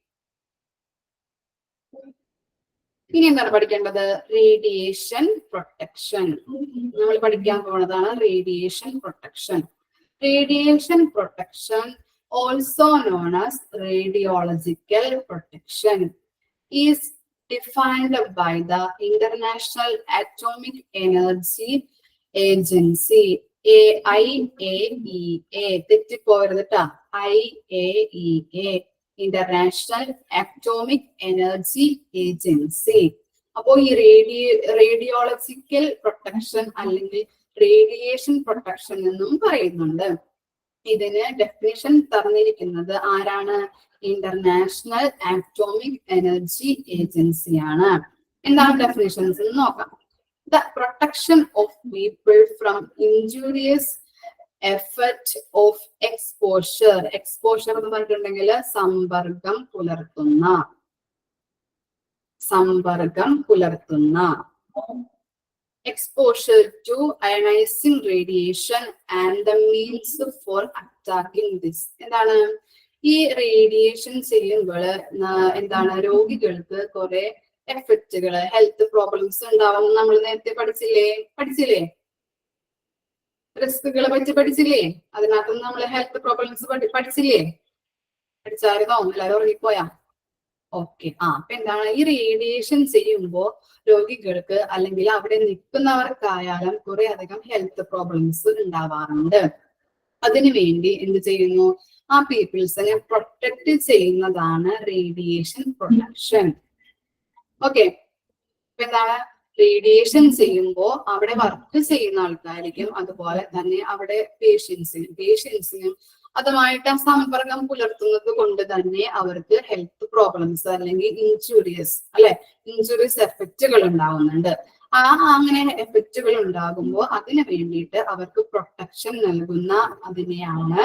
ഇനി എന്താണ് പഠിക്കേണ്ടത്? Radiation protection. നമ്മൾ പഠിക്കാൻ പോകുന്നതാണ് radiation protection. Radiation protection, also known as radiological protection, is defined by the International Atomic Energy Agency IAEA തെറ്റിപ്പോകരുത് കേട്ടാ. IAEA international atomic energy agency. അപ്പോ ഈ റേഡിയോളജിക്കൽ പ്രൊട്ടക്ഷൻ അല്ലെങ്കിൽ റേഡിയേഷൻ പ്രൊട്ടക്ഷൻ എന്നും പറയുന്നുണ്ട്. ഇതിന് ഡെഫിനിഷൻ തന്നിരിക്കുന്നത് ആരാണ്? ഇന്റർനാഷണൽ അറ്റോമിക് എനർജി ഏജൻസിയാണ്. എന്താണ് ഡെഫിനിഷൻസ് എന്ന് നോക്കാം. The protection of people from injurious effect of exposure. Exposure എന്ന് പറഞ്ഞിട്ടുണ്ടെങ്കിൽ സമ്പർക്കം പുലർത്തുന്ന exposure to ionizing radiation and the means for attacking this. എന്താണ് ഈ റേഡിയേഷൻ ചെയ്യുമ്പോൾ എന്താണ് രോഗികൾക്ക് കുറെ എഫക്റ്റുകള്, ഹെൽത്ത് പ്രോബ്ലംസ് ഉണ്ടാവും. നമ്മൾ നേരത്തെ പഠിച്ചില്ലേ റിസ്കുകളെ പറ്റി പഠിച്ചില്ലേ? അതിനകത്ത് നമ്മൾ ഹെൽത്ത് പ്രോബ്ലംസ് പഠിച്ചായിരുന്നോ? എല്ലാവരും ഉറങ്ങിപ്പോയാ? ഓക്കെ. അപ്പൊ എന്താണ് ഈ റേഡിയേഷൻ ചെയ്യുമ്പോൾ രോഗികൾക്ക് അല്ലെങ്കിൽ അവിടെ നിൽക്കുന്നവർക്കായാലും കുറെ അധികം ഹെൽത്ത് പ്രോബ്ലംസ് ഉണ്ടാവാറുണ്ട്. അതിനുവേണ്ടി എന്ത് ചെയ്യുന്നു? ആ പീപ്പിൾസിനെ പ്രൊട്ടക്ട് ചെയ്യുന്നതാണ് റേഡിയേഷൻ പ്രൊട്ടക്ഷൻ. ഓക്കെ. അപ്പൊ എന്താണ് റേഡിയേഷൻ ചെയ്യുമ്പോൾ അവിടെ വർക്ക് ചെയ്യുന്ന ആൾക്കാർക്കും അതുപോലെ തന്നെ അവിടെ പേഷ്യൻസിനും അതുമായിട്ട് സമ്പർക്കം പുലർത്തുന്നത് കൊണ്ട് തന്നെ അവർക്ക് ഹെൽത്ത് പ്രോബ്ലംസ് അല്ലെങ്കിൽ ഇഞ്ചുറീസ് എഫക്റ്റുകൾ ഉണ്ടാവുന്നുണ്ട്. അങ്ങനെ എഫക്റ്റുകൾ ഉണ്ടാകുമ്പോൾ അതിന് വേണ്ടിയിട്ട് അവർക്ക് പ്രൊട്ടക്ഷൻ നൽകുന്ന അതിനെയാണ്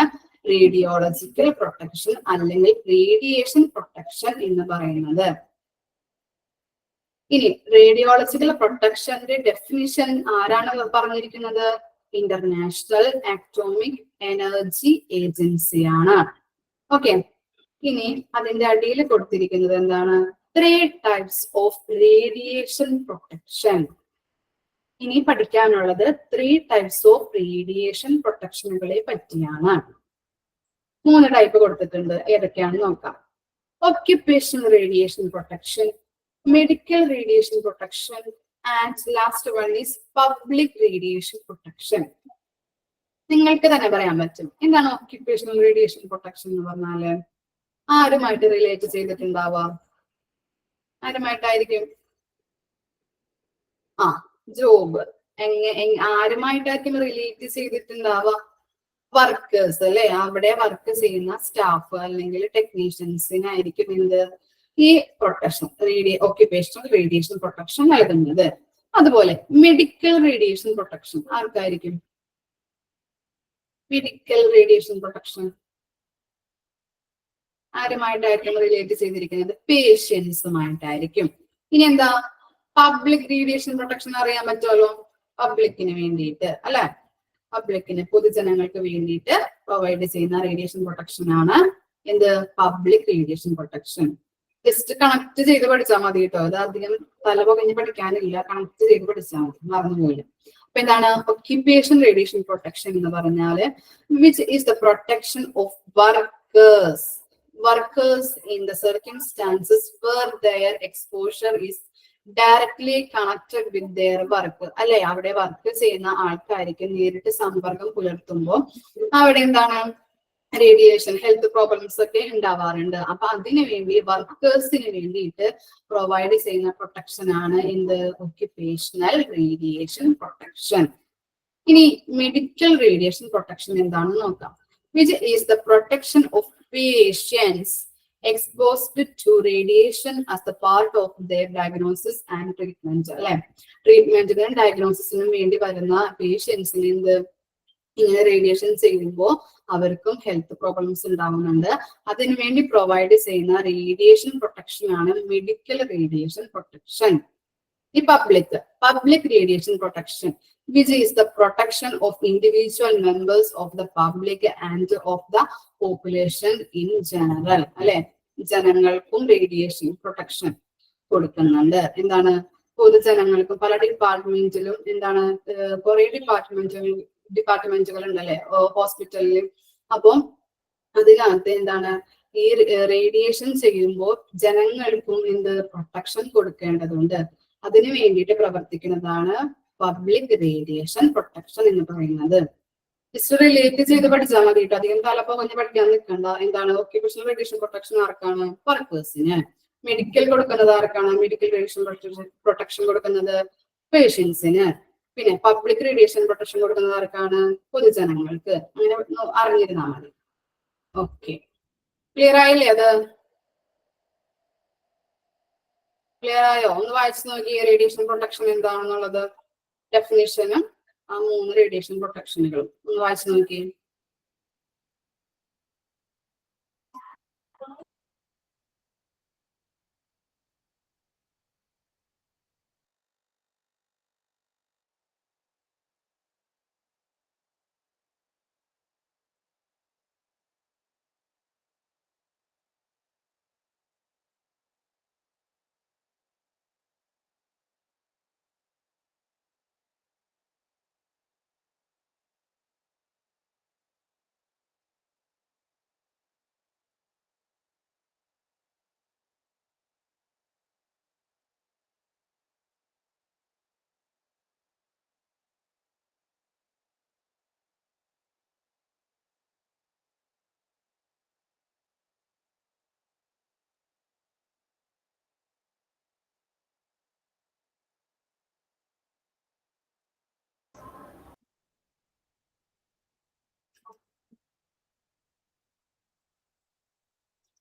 റേഡിയോളജിക്കൽ പ്രൊട്ടക്ഷൻ അല്ലെങ്കിൽ റേഡിയേഷൻ പ്രൊട്ടക്ഷൻ എന്ന് പറയുന്നത്. ഇനി റേഡിയോളജിക്കൽ പ്രൊട്ടക്ഷന്റെ ഡെഫിനിഷൻ ആരാണ് പറഞ്ഞിരിക്കുന്നത്? ഇന്റർനാഷണൽ അറ്റോമിക് എനർജി ഏജൻസിയാണ്. ഓക്കെ. ഇനി അതിന്റെ അടിയിൽ കൊടുത്തിരിക്കുന്നത് എന്താണ്? 3 types of radiation protection. ഇനി പഠിക്കാനുള്ളത് 3 types of radiation പ്രൊട്ടക്ഷനുകളെ പറ്റിയാണ്. 3 ടൈപ്പ് കൊടുത്തിട്ടുണ്ട്. ഏതൊക്കെയാണെന്ന് നോക്കാം. Occupational radiation protection, medical radiation protection, and last one is public radiation protection. നിങ്ങൾക്ക് തന്നെ പറയാൻ പറ്റും എന്താണ് ഓക്യുപേഷണൽ റേഡിയേഷൻ പ്രൊട്ടക്ഷൻ എന്ന് പറഞ്ഞാല്? ആരുമായിട്ട് റിലേറ്റ് ചെയ്തിട്ടുണ്ടാവാം? ആരുമായിട്ടായിരിക്കും? ജോബ്. ആരുമായിട്ടായിരിക്കും റിലേറ്റ് ചെയ്തിട്ടുണ്ടാവാം? വർക്കേഴ്സ് അല്ലെ? അവിടെ വർക്ക് ചെയ്യുന്ന സ്റ്റാഫ് അല്ലെങ്കിൽ ടെക്നീഷ്യൻസിനായിരിക്കും എന്ത് ഈ പ്രൊട്ടക്ഷൻ ഓക്യുപേഷണൽ റേഡിയേഷൻ പ്രൊട്ടക്ഷൻ നൽകുന്നത്. അതുപോലെ മെഡിക്കൽ റേഡിയേഷൻ പ്രൊട്ടക്ഷൻ ആർക്കായിരിക്കും? മെഡിക്കൽ റേഡിയേഷൻ പ്രൊട്ടക്ഷൻ ആരുമായിട്ടായിരിക്കും റിലേറ്റ് ചെയ്തിരിക്കുന്നത്? പേഷ്യൻസുമായിട്ടായിരിക്കും. ഇനി എന്താ പബ്ലിക് റേഡിയേഷൻ പ്രൊട്ടക്ഷൻ അറിയാൻ പറ്റുമല്ലോ. പബ്ലിക്കിന് വേണ്ടിയിട്ട് അല്ലെ? പബ്ലിക്കിന് പൊതുജനങ്ങൾക്ക് വേണ്ടിയിട്ട് പ്രൊവൈഡ് ചെയ്യുന്ന റേഡിയേഷൻ പ്രൊട്ടക്ഷൻ ആണ് എന്ത്? Public radiation protection. Just connect ചെയ്ത് പഠിച്ചാൽ മതി കേട്ടോ. അത് അധികം തലപൊകഞ്ഞ് പഠിക്കാനില്ല. കണക്ട് ചെയ്ത് പഠിച്ചാൽ മതി, മറന്നുപോയില്ല. അപ്പൊ എന്താണ് ഒക്യുപേഷൻ റേഡിയേഷൻ പ്രൊട്ടക്ഷൻ എന്ന് പറഞ്ഞാല് which is the protection of workers in the circumstances where their exposure is directly connected with their work അല്ലെ? അവിടെ വർക്ക് ചെയ്യുന്ന ആൾക്കാർക്ക് നേരിട്ട് സമ്പർക്കം പുലർത്തുമ്പോൾ അവിടെ എന്താണ് റേഡിയേഷൻ ഹെൽത്ത് പ്രോബ്ലംസ് ഒക്കെ ഉണ്ടാവാറുണ്ട്. അപ്പൊ അതിനു വേണ്ടി വർക്കേഴ്സിന് വേണ്ടിയിട്ട് പ്രൊവൈഡ് ചെയ്യുന്ന പ്രൊട്ടക്ഷൻ ആണ് എന്ത്? Occupational radiation protection. ഇനി മെഡിക്കൽ റേഡിയേഷൻ പ്രൊട്ടക്ഷൻ എന്താണെന്ന് നോക്കാം. Which is the protection of patients exposed to radiation as the part of their diagnosis and treatment അല്ലെ? ട്രീറ്റ്മെന്റിനും ഡയഗ്നോസിസിനും വേണ്ടി വരുന്ന പേഷ്യൻസിന് എന്ത് ഇങ്ങനെ റേഡിയേഷൻ ചെയ്യുമ്പോൾ അവർക്കും ഹെൽത്ത് പ്രോബ്ലംസ് ഉണ്ടാവുന്നുണ്ട്. അതിനുവേണ്ടി പ്രൊവൈഡ് ചെയ്യുന്ന റേഡിയേഷൻ പ്രൊട്ടക്ഷൻ ആണ് മെഡിക്കൽ റേഡിയേഷൻ പ്രൊട്ടക്ഷൻ. ഈ public radiation protection which is the protection of individual members of the public and of the population in general അല്ലെ? ജനങ്ങൾക്കും റേഡിയേഷൻ പ്രൊട്ടക്ഷൻ കൊടുക്കുന്നുണ്ട്. എന്താണ് പൊതുജനങ്ങൾക്കും പല ഡിപ്പാർട്ട്മെന്റിലും എന്താണ് കുറെ ഡിപ്പാർട്ട്മെന്റുകൾ ഉണ്ടല്ലേ ഹോസ്പിറ്റലിൽ. അപ്പം അതിനകത്ത് എന്താണ് ഈ റേഡിയേഷൻ ചെയ്യുമ്പോൾ ജനങ്ങൾക്കും എന്ത് പ്രൊട്ടക്ഷൻ കൊടുക്കേണ്ടതുണ്ട്. അതിനു വേണ്ടിയിട്ട് പ്രവർത്തിക്കുന്നതാണ് പബ്ലിക് റേഡിയേഷൻ പ്രൊട്ടക്ഷൻ എന്ന് പറയുന്നത്. ജസ്റ്റ് റിലേറ്റ് ചെയ്ത് പഠിച്ചാൽ മതി കേട്ടോ. അധികം തലപ്പോ കുഞ്ഞ് പഠിക്കാൻ നിൽക്കണ്ട. എന്താണ് ഒക്യുപേഷണൽ റേഡിയേഷൻ പ്രൊട്ടക്ഷൻ ആർക്കാണ്? വർക്കേഴ്സിന്. മെഡിക്കൽ കൊടുക്കുന്നത് ആർക്കാണ്? മെഡിക്കൽ റേഡിയേഷൻ പ്രൊട്ടക്ഷൻ കൊടുക്കുന്നത് പേഷ്യൻസിന്. പിന്നെ പബ്ലിക് റേഡിയേഷൻ പ്രൊട്ടക്ഷൻ കൊടുക്കുന്നത് ആർക്കാണ്? പൊതുജനങ്ങൾക്ക്. അങ്ങനെ അറിഞ്ഞിരുന്നാൽ മതി. ഓക്കെ, ക്ലിയർ ആയില്ലേ? അത് ക്ലിയർ ആയോ? ഒന്ന് വായിച്ചു നോക്കിയേ റേഡിയേഷൻ പ്രൊട്ടക്ഷൻ എന്താണെന്നുള്ളത്, ഡെഫിനിഷനും ആ 3 റേഡിയേഷൻ പ്രൊട്ടക്ഷനുകളും ഒന്ന് വായിച്ചു നോക്കിയേ.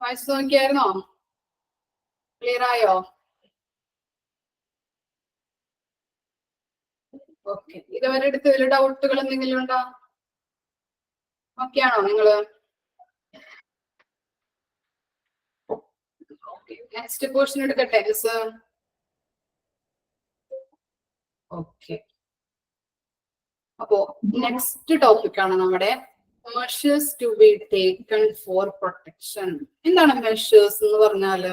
വായിച്ചു നോക്കിയായിരുന്നോ? ക്ലിയർ ആയോ? ഓക്കെ, ഇതുവരെ എടുത്തതിൽ ഡൗട്ടുകൾ എന്തെങ്കിലും ഉണ്ടോ? ഓക്കെ ആണോ നിങ്ങള്? നെക്സ്റ്റ് പോർഷൻ എടുക്കട്ടെ മിസ്. ഓക്കെ, അപ്പോ നെക്സ്റ്റ് ടോപ്പിക് ആണ് നമ്മുടെ measures to be taken for protection. എന്താണ് മെഷേഴ്സ് എന്ന് പറഞ്ഞാല്?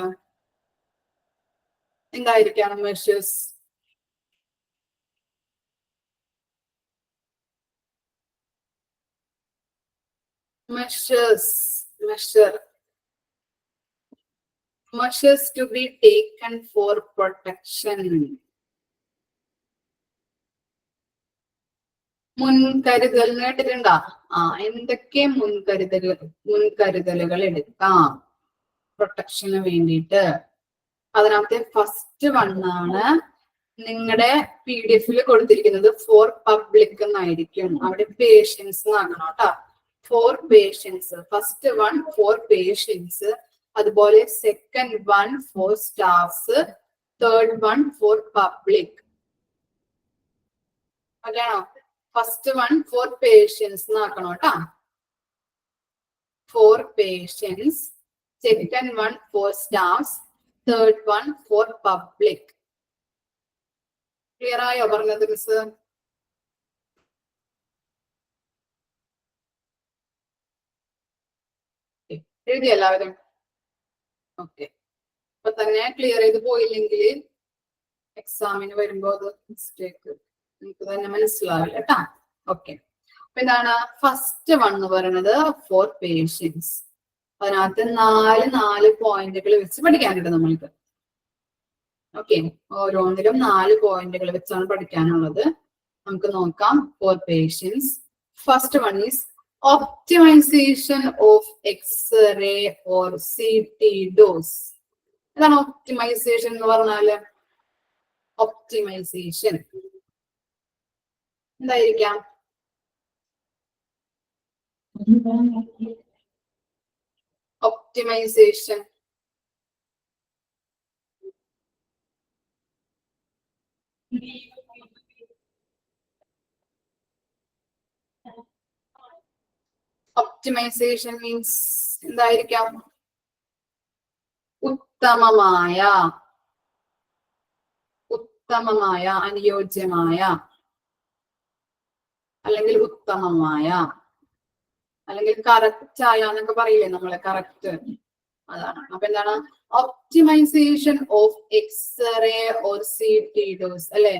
എന്തായിരിക്കണം measures? Measures to be taken for protection. മുൻകരുതൽ കേട്ടിട്ടുണ്ടോ? എന്തൊക്കെ മുൻകരുതലുകൾ എടുക്കാം പ്രൊട്ടക്ഷന് വേണ്ടിയിട്ട്? അതിനകത്തെ ഫസ്റ്റ് വണ്ണാണ് നിങ്ങളുടെ PDF കൊടുത്തിരിക്കുന്നത് ഫോർ പബ്ലിക് എന്നായിരിക്കും. അവിടെ പേഷ്യൻസ് എന്നാകണം കേട്ടോ. For patients, first one for patients, അതുപോലെ second one for staffs, third one for public. ഓക്കെയാണോ? ഫസ്റ്റ് വൺ ഫോർ പേഷ്യൻസ് എന്നാക്കണം കേട്ടോ. For patients, second one for staffs, third one for public. Clear ആയോ പറഞ്ഞത് മിസ്? എഴുതി എല്ലാവരും? ഓക്കെ, ഇപ്പൊ തന്നെ ക്ലിയർ ചെയ്ത് പോയില്ലെങ്കിൽ എക്സാമിന് വരുമ്പോ അത് മിസ്റ്റേക്ക് നിങ്ങൾക്ക് തന്നെ മനസ്സിലാവില്ല കേട്ടാ. ഓക്കെ, അപ്പൊ എന്താണ് ഫസ്റ്റ് വൺ എന്ന് പറയുന്നത്? For patients. അതിനകത്ത് 4 പോയിന്റുകൾ വെച്ച് പഠിക്കാനുണ്ട് നമ്മൾക്ക്. ഓക്കെ, ഓരോന്നിലും 4 പോയിന്റുകൾ വെച്ചാണ് പഠിക്കാനുള്ളത്. നമുക്ക് നോക്കാം. For patients, first one is optimization of X-ray or CT dose. എന്താണ് optimization എന്ന് പറഞ്ഞാല്? optimization എന്തായിരിക്കാം? optimization optimization means എന്തായിരിക്കാം? ഉത്തമമായ, അനുയോജ്യമായ, അല്ലെങ്കിൽ ഉത്തമമായ, അല്ലെങ്കിൽ കറക്റ്റ് ആയ എന്നൊക്കെ പറയില്ലേ നമ്മള്, കറക്റ്റ്. അതാണ്. അപ്പൊ എന്താണ് optimization of X-ray or CT dose അല്ലെ?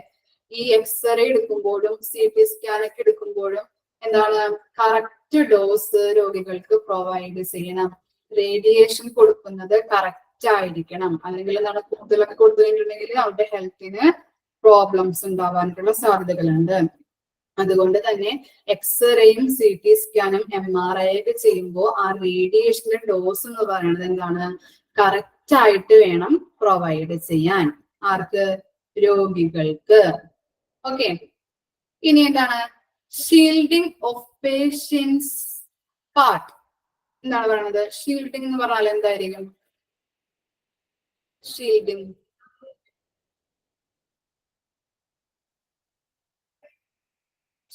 ഈ എക്സ്റേ എടുക്കുമ്പോഴും CT സ്കാൻ ഒക്കെ എടുക്കുമ്പോഴും എന്താണ് കറക്റ്റ് ഡോസ് രോഗികൾക്ക് പ്രൊവൈഡ് ചെയ്യണം. റേഡിയേഷൻ കൊടുക്കുന്നത് കറക്റ്റ് ആയിരിക്കണം. അല്ലെങ്കിൽ എന്താണ് കൂടുതലൊക്കെ കൊടുത്തു കഴിഞ്ഞിട്ടുണ്ടെങ്കിൽ അവരുടെ ഹെൽത്തിന് പ്രോബ്ലംസ് ഉണ്ടാവാനായിട്ടുള്ള സാധ്യതകളുണ്ട്. അതുകൊണ്ട് തന്നെ എക്സ്റേയും സി ടി സ്കാനും MRI ഒക്കെ ചെയ്യുമ്പോൾ ആ റേഡിയേഷന്റെ ഡോസ് എന്ന് പറയുന്നത് എന്താണ്, കറക്റ്റ് ആയിട്ട് വേണം പ്രൊവൈഡ് ചെയ്യാൻ. ആർക്ക്? രോഗികൾക്ക്. ഓക്കെ. ഇനി എന്താണ് ഷീൽഡിംഗ് ഓഫ് പേഷ്യൻസ് പാർട്ട്. എന്താണ് പറയുന്നത്? ഷീൽഡിംഗ് എന്ന് പറഞ്ഞാൽ എന്തായിരിക്കും? ഷീൽഡിംഗ്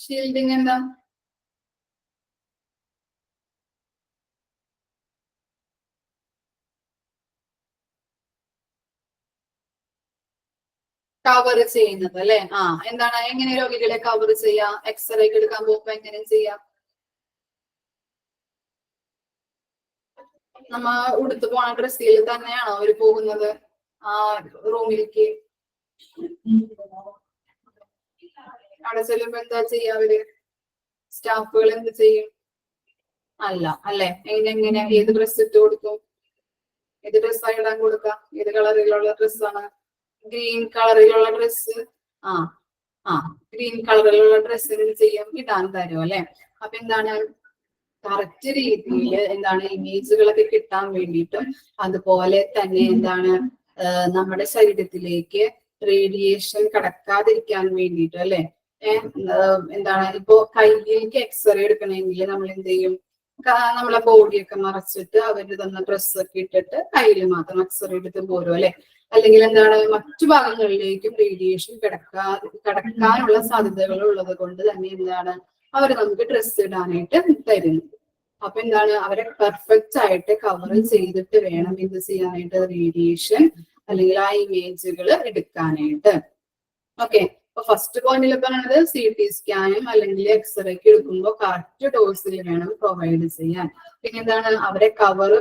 ഷീൽഡിംഗ് എന്താ? കവർ ചെയ്യുന്നത് അല്ലെ? എന്താണ്, എങ്ങനെ രോഗികളെ കവർ ചെയ്യാം? എക്സ്റേ എടുക്കാൻ പോകുമ്പോ എങ്ങനെ ചെയ്യാം? നമ്മ ഉടുത്തു പോണ ഡ്രസ്സിൽ തന്നെയാണോ അവര് പോകുന്നത് ആ റൂമിലേക്ക്? അവിടെ ചെല്ലുമ്പോ എന്താ ചെയ്യാ അവര്? സ്റ്റാഫുകൾ എന്ത് ചെയ്യും? അല്ല അല്ലെ? എങ്ങനെ ഏത് ഡ്രസ് ഇട്ട് കൊടുക്കും? ഏത് ഡ്രസ്സാണ് ഇടാൻ കൊടുക്കുക? ഏത് കളറിലുള്ള ഡ്രസ്സാണ്? ഗ്രീൻ കളറിലുള്ള ഡ്രസ്സ്. ഗ്രീൻ കളറിലുള്ള ഡ്രസ്സ് എന്ത് ചെയ്യും? ഇടാൻ തരും അല്ലെ? അപ്പൊ എന്താണ്, കറക്റ്റ് രീതിയിൽ എന്താണ് ഇമേജുകളൊക്കെ കിട്ടാൻ വേണ്ടിയിട്ടും അതുപോലെ തന്നെ എന്താണ് നമ്മുടെ ശരീരത്തിലേക്ക് റേഡിയേഷൻ കടക്കാതിരിക്കാൻ വേണ്ടിയിട്ടും അല്ലെ? എന്താണ് ഇപ്പോ കയ്യിലേക്ക് എക്സ്റേ എടുക്കണമെങ്കിൽ നമ്മൾ എന്ത് ചെയ്യും? നമ്മളെ ബോഡിയൊക്കെ മറച്ചിട്ട് അവര് തന്ന ഡ്രസ്സൊക്കെ ഇട്ടിട്ട് കയ്യിൽ മാത്രം എക്സ്റേ എടുത്ത് പോരും അല്ലെ? അല്ലെങ്കിൽ എന്താണ് മറ്റു ഭാഗങ്ങളിലേക്കും റേഡിയേഷൻ കടക്കാനുള്ള സാധ്യതകൾ ഉള്ളത് കൊണ്ട് തന്നെ എന്താണ് അവർ നമുക്ക് ഡ്രസ്സ് ഇടാനായിട്ട് തരുന്നു. അപ്പൊ എന്താണ്, അവരെ പെർഫെക്റ്റ് ആയിട്ട് കവർ ചെയ്തിട്ട് വേണം എന്ത് ചെയ്യാനായിട്ട്? റേഡിയേഷൻ അല്ലെങ്കിൽ ആ ഇമേജുകൾ എടുക്കാനായിട്ട്. ഓക്കെ. അപ്പൊ ഫസ്റ്റ് പോയിന്റിൽ പറയുന്നത് സി ടി സ്കാനും അല്ലെങ്കിൽ എക്സ്റേക്ക് എടുക്കുമ്പോൾ കറക്റ്റ് ഡോസിൽ വേണം പ്രൊവൈഡ് ചെയ്യാൻ. പിന്നെ എന്താണ്, അവരെ കവർ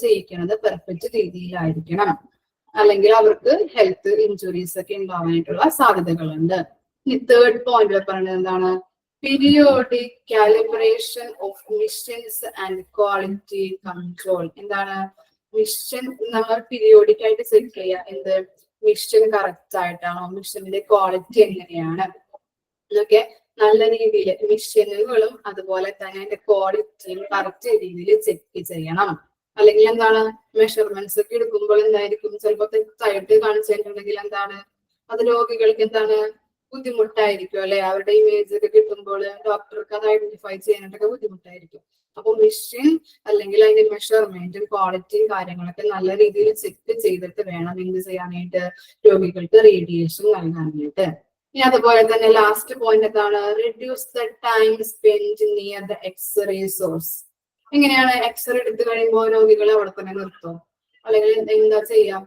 ചെയ്യിക്കുന്നത് പെർഫെക്റ്റ് രീതിയിലായിരിക്കണം. അല്ലെങ്കിൽ അവർക്ക് ഹെൽത്ത് ഇഞ്ചുറീസ് ഒക്കെ ഉണ്ടാവാനായിട്ടുള്ള സാധ്യതകളുണ്ട്. ഇനി തേർഡ് പോയിന്റിൽ പറയുന്നത് എന്താണ്? Periodic calibration of machines and quality control. എന്താണ്? മിഷൻ നമ്മൾ പീരിയോഡിക് ആയിട്ട് ചെക്ക് ചെയ്യുക. എന്ത്? മിഷൻ കറക്റ്റ് ആയിട്ടാണോ? മിഷന്റെ ക്വാളിറ്റി എങ്ങനെയാണ്? ഇതൊക്കെ നല്ല രീതിയിൽ മിഷനുകളും അതുപോലെ തന്നെ അതിന്റെ ക്വാളിറ്റിയും കറക്റ്റ് രീതിയിൽ ചെക്ക് ചെയ്യണം. അല്ലെങ്കിൽ എന്താണ്, മെഷർമെന്റ്സ് ഒക്കെ എടുക്കുമ്പോൾ എന്തായിരിക്കും, ചിലപ്പോൾ തെറ്റായിട്ട് കാണിച്ചിട്ടുണ്ടെങ്കിൽ എന്താണ്, അത് രോഗികൾക്ക് എന്താണ് ബുദ്ധിമുട്ടായിരിക്കും അല്ലെ? അവരുടെ ഇമേജ് ഒക്കെ കിട്ടുമ്പോൾ ഡോക്ടർക്ക് അത് ഐഡന്റിഫൈ ചെയ്യാനായിട്ടൊക്കെ ബുദ്ധിമുട്ടായിരിക്കും. അപ്പൊ മെഷീൻ അല്ലെങ്കിൽ അതിന്റെ മെഷർമെന്റും ക്വാളിറ്റിയും കാര്യങ്ങളൊക്കെ നല്ല രീതിയിൽ ചെക്ക് ചെയ്തിട്ട് വേണം എന്ത് ചെയ്യാനായിട്ട്? രോഗികൾക്ക് റേഡിയേഷൻ നൽകാനായിട്ട്. ഇനി അതുപോലെ തന്നെ ലാസ്റ്റ് പോയിന്റ് എന്താണ്? Reduce the time spend near the X-ray source. എങ്ങനെയാണ്? എക്സ്റേ എടുത്തു കഴിയുമ്പോൾ രോഗികളെ അവിടെ തന്നെ നിർത്തും അല്ലെങ്കിൽ എന്താ ചെയ്യാം?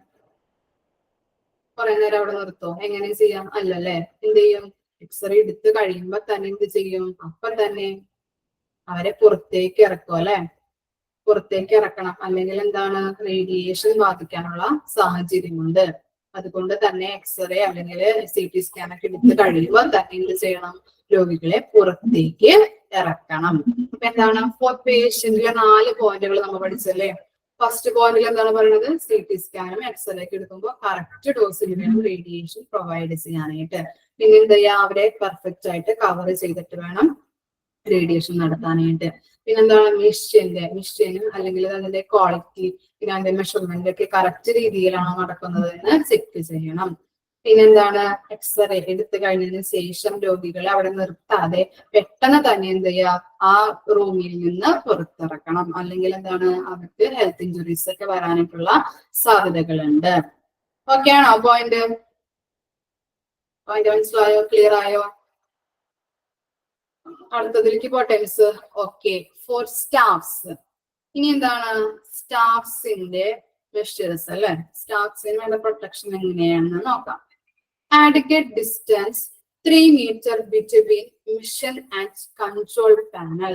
കുറെ നേരം അവിടെ നിർത്തും? എങ്ങനെ ചെയ്യാം? അല്ലല്ലേ? എന്ത് ചെയ്യും? എക്സ്റേ എടുത്തു കഴിയുമ്പോ തന്നെ എന്ത് ചെയ്യും? അപ്പൊ തന്നെ അവരെ പുറത്തേക്ക് ഇറക്കും അല്ലെ? പുറത്തേക്ക് ഇറക്കണം. അല്ലെങ്കിൽ എന്താണ്, റേഡിയേഷൻ ബാധിക്കാനുള്ള സാഹചര്യമുണ്ട്. അതുകൊണ്ട് തന്നെ എക്സ്റേ അല്ലെങ്കിൽ സി ടി സ്കാൻ ഒക്കെ എടുത്ത് കഴിയുമ്പോൾ തന്നെ എന്ത് ചെയ്യണം? രോഗികളെ പുറത്തേക്ക് ഇറക്കണം. അപ്പൊ എന്താണ്, ഫോർ പേഷ്യന്റിലെ 4 പോയിന്റുകൾ നമ്മൾ പഠിച്ചല്ലേ? ഫസ്റ്റ് പോയിന്റിൽ എന്താണ് പറയുന്നത്? സി ടി സ്കാനും എക്സ്റേ ഒക്കെ എടുക്കുമ്പോൾ കറക്റ്റ് ഡോസിൽ വേണം റേഡിയേഷൻ പ്രൊവൈഡ് ചെയ്യാനായിട്ട്. പിന്നെ എന്ത് ചെയ്യാം? അവരെ പെർഫെക്റ്റ് ആയിട്ട് കവർ ചെയ്തിട്ട് വേണം റേഡിയേഷൻ നടത്താനായിട്ട്. പിന്നെന്താണ്, മിഷ്യനും അല്ലെങ്കിൽ അതിന്റെ ക്വാളിറ്റി പിന്നെ അതിന്റെ മെഷർമെന്റ് ഒക്കെ കറക്റ്റ് രീതിയിലാണോ നടക്കുന്നത് എന്ന് ചെക്ക് ചെയ്യണം. പിന്നെന്താണ്, എക്സ്റേ എടുത്തു കഴിഞ്ഞതിന് ശേഷം രോഗികളെ അവിടെ നിർത്താതെ പെട്ടെന്ന് തന്നെ എന്ത് ചെയ്യുക? ആ റൂമിൽ നിന്ന് പുറത്തിറക്കണം. അല്ലെങ്കിൽ എന്താണ്, അവർക്ക് ഹെൽത്ത് ഇഞ്ചുറീസ് ഒക്കെ വരാനായിട്ടുള്ള സാധ്യതകളുണ്ട്. ഓക്കെ ആണോ? പോയിന്റ് മനസ്സിലായോ? ക്ലിയർ ആയോ? അടുത്തതിലേക്ക് പോട്ടെ മിസ്. ഓക്കെ. Four staffs. ഇനി എന്താണ്, സ്റ്റാഫ്സിന്റെ മെഷേഴ്സ് അല്ലെ? സ്റ്റാഫ്സിന് വേണ്ട പ്രൊട്ടക്ഷൻ എങ്ങനെയാണെന്ന് നോക്കാം. Adequate distance 3 meters between mission and control panel.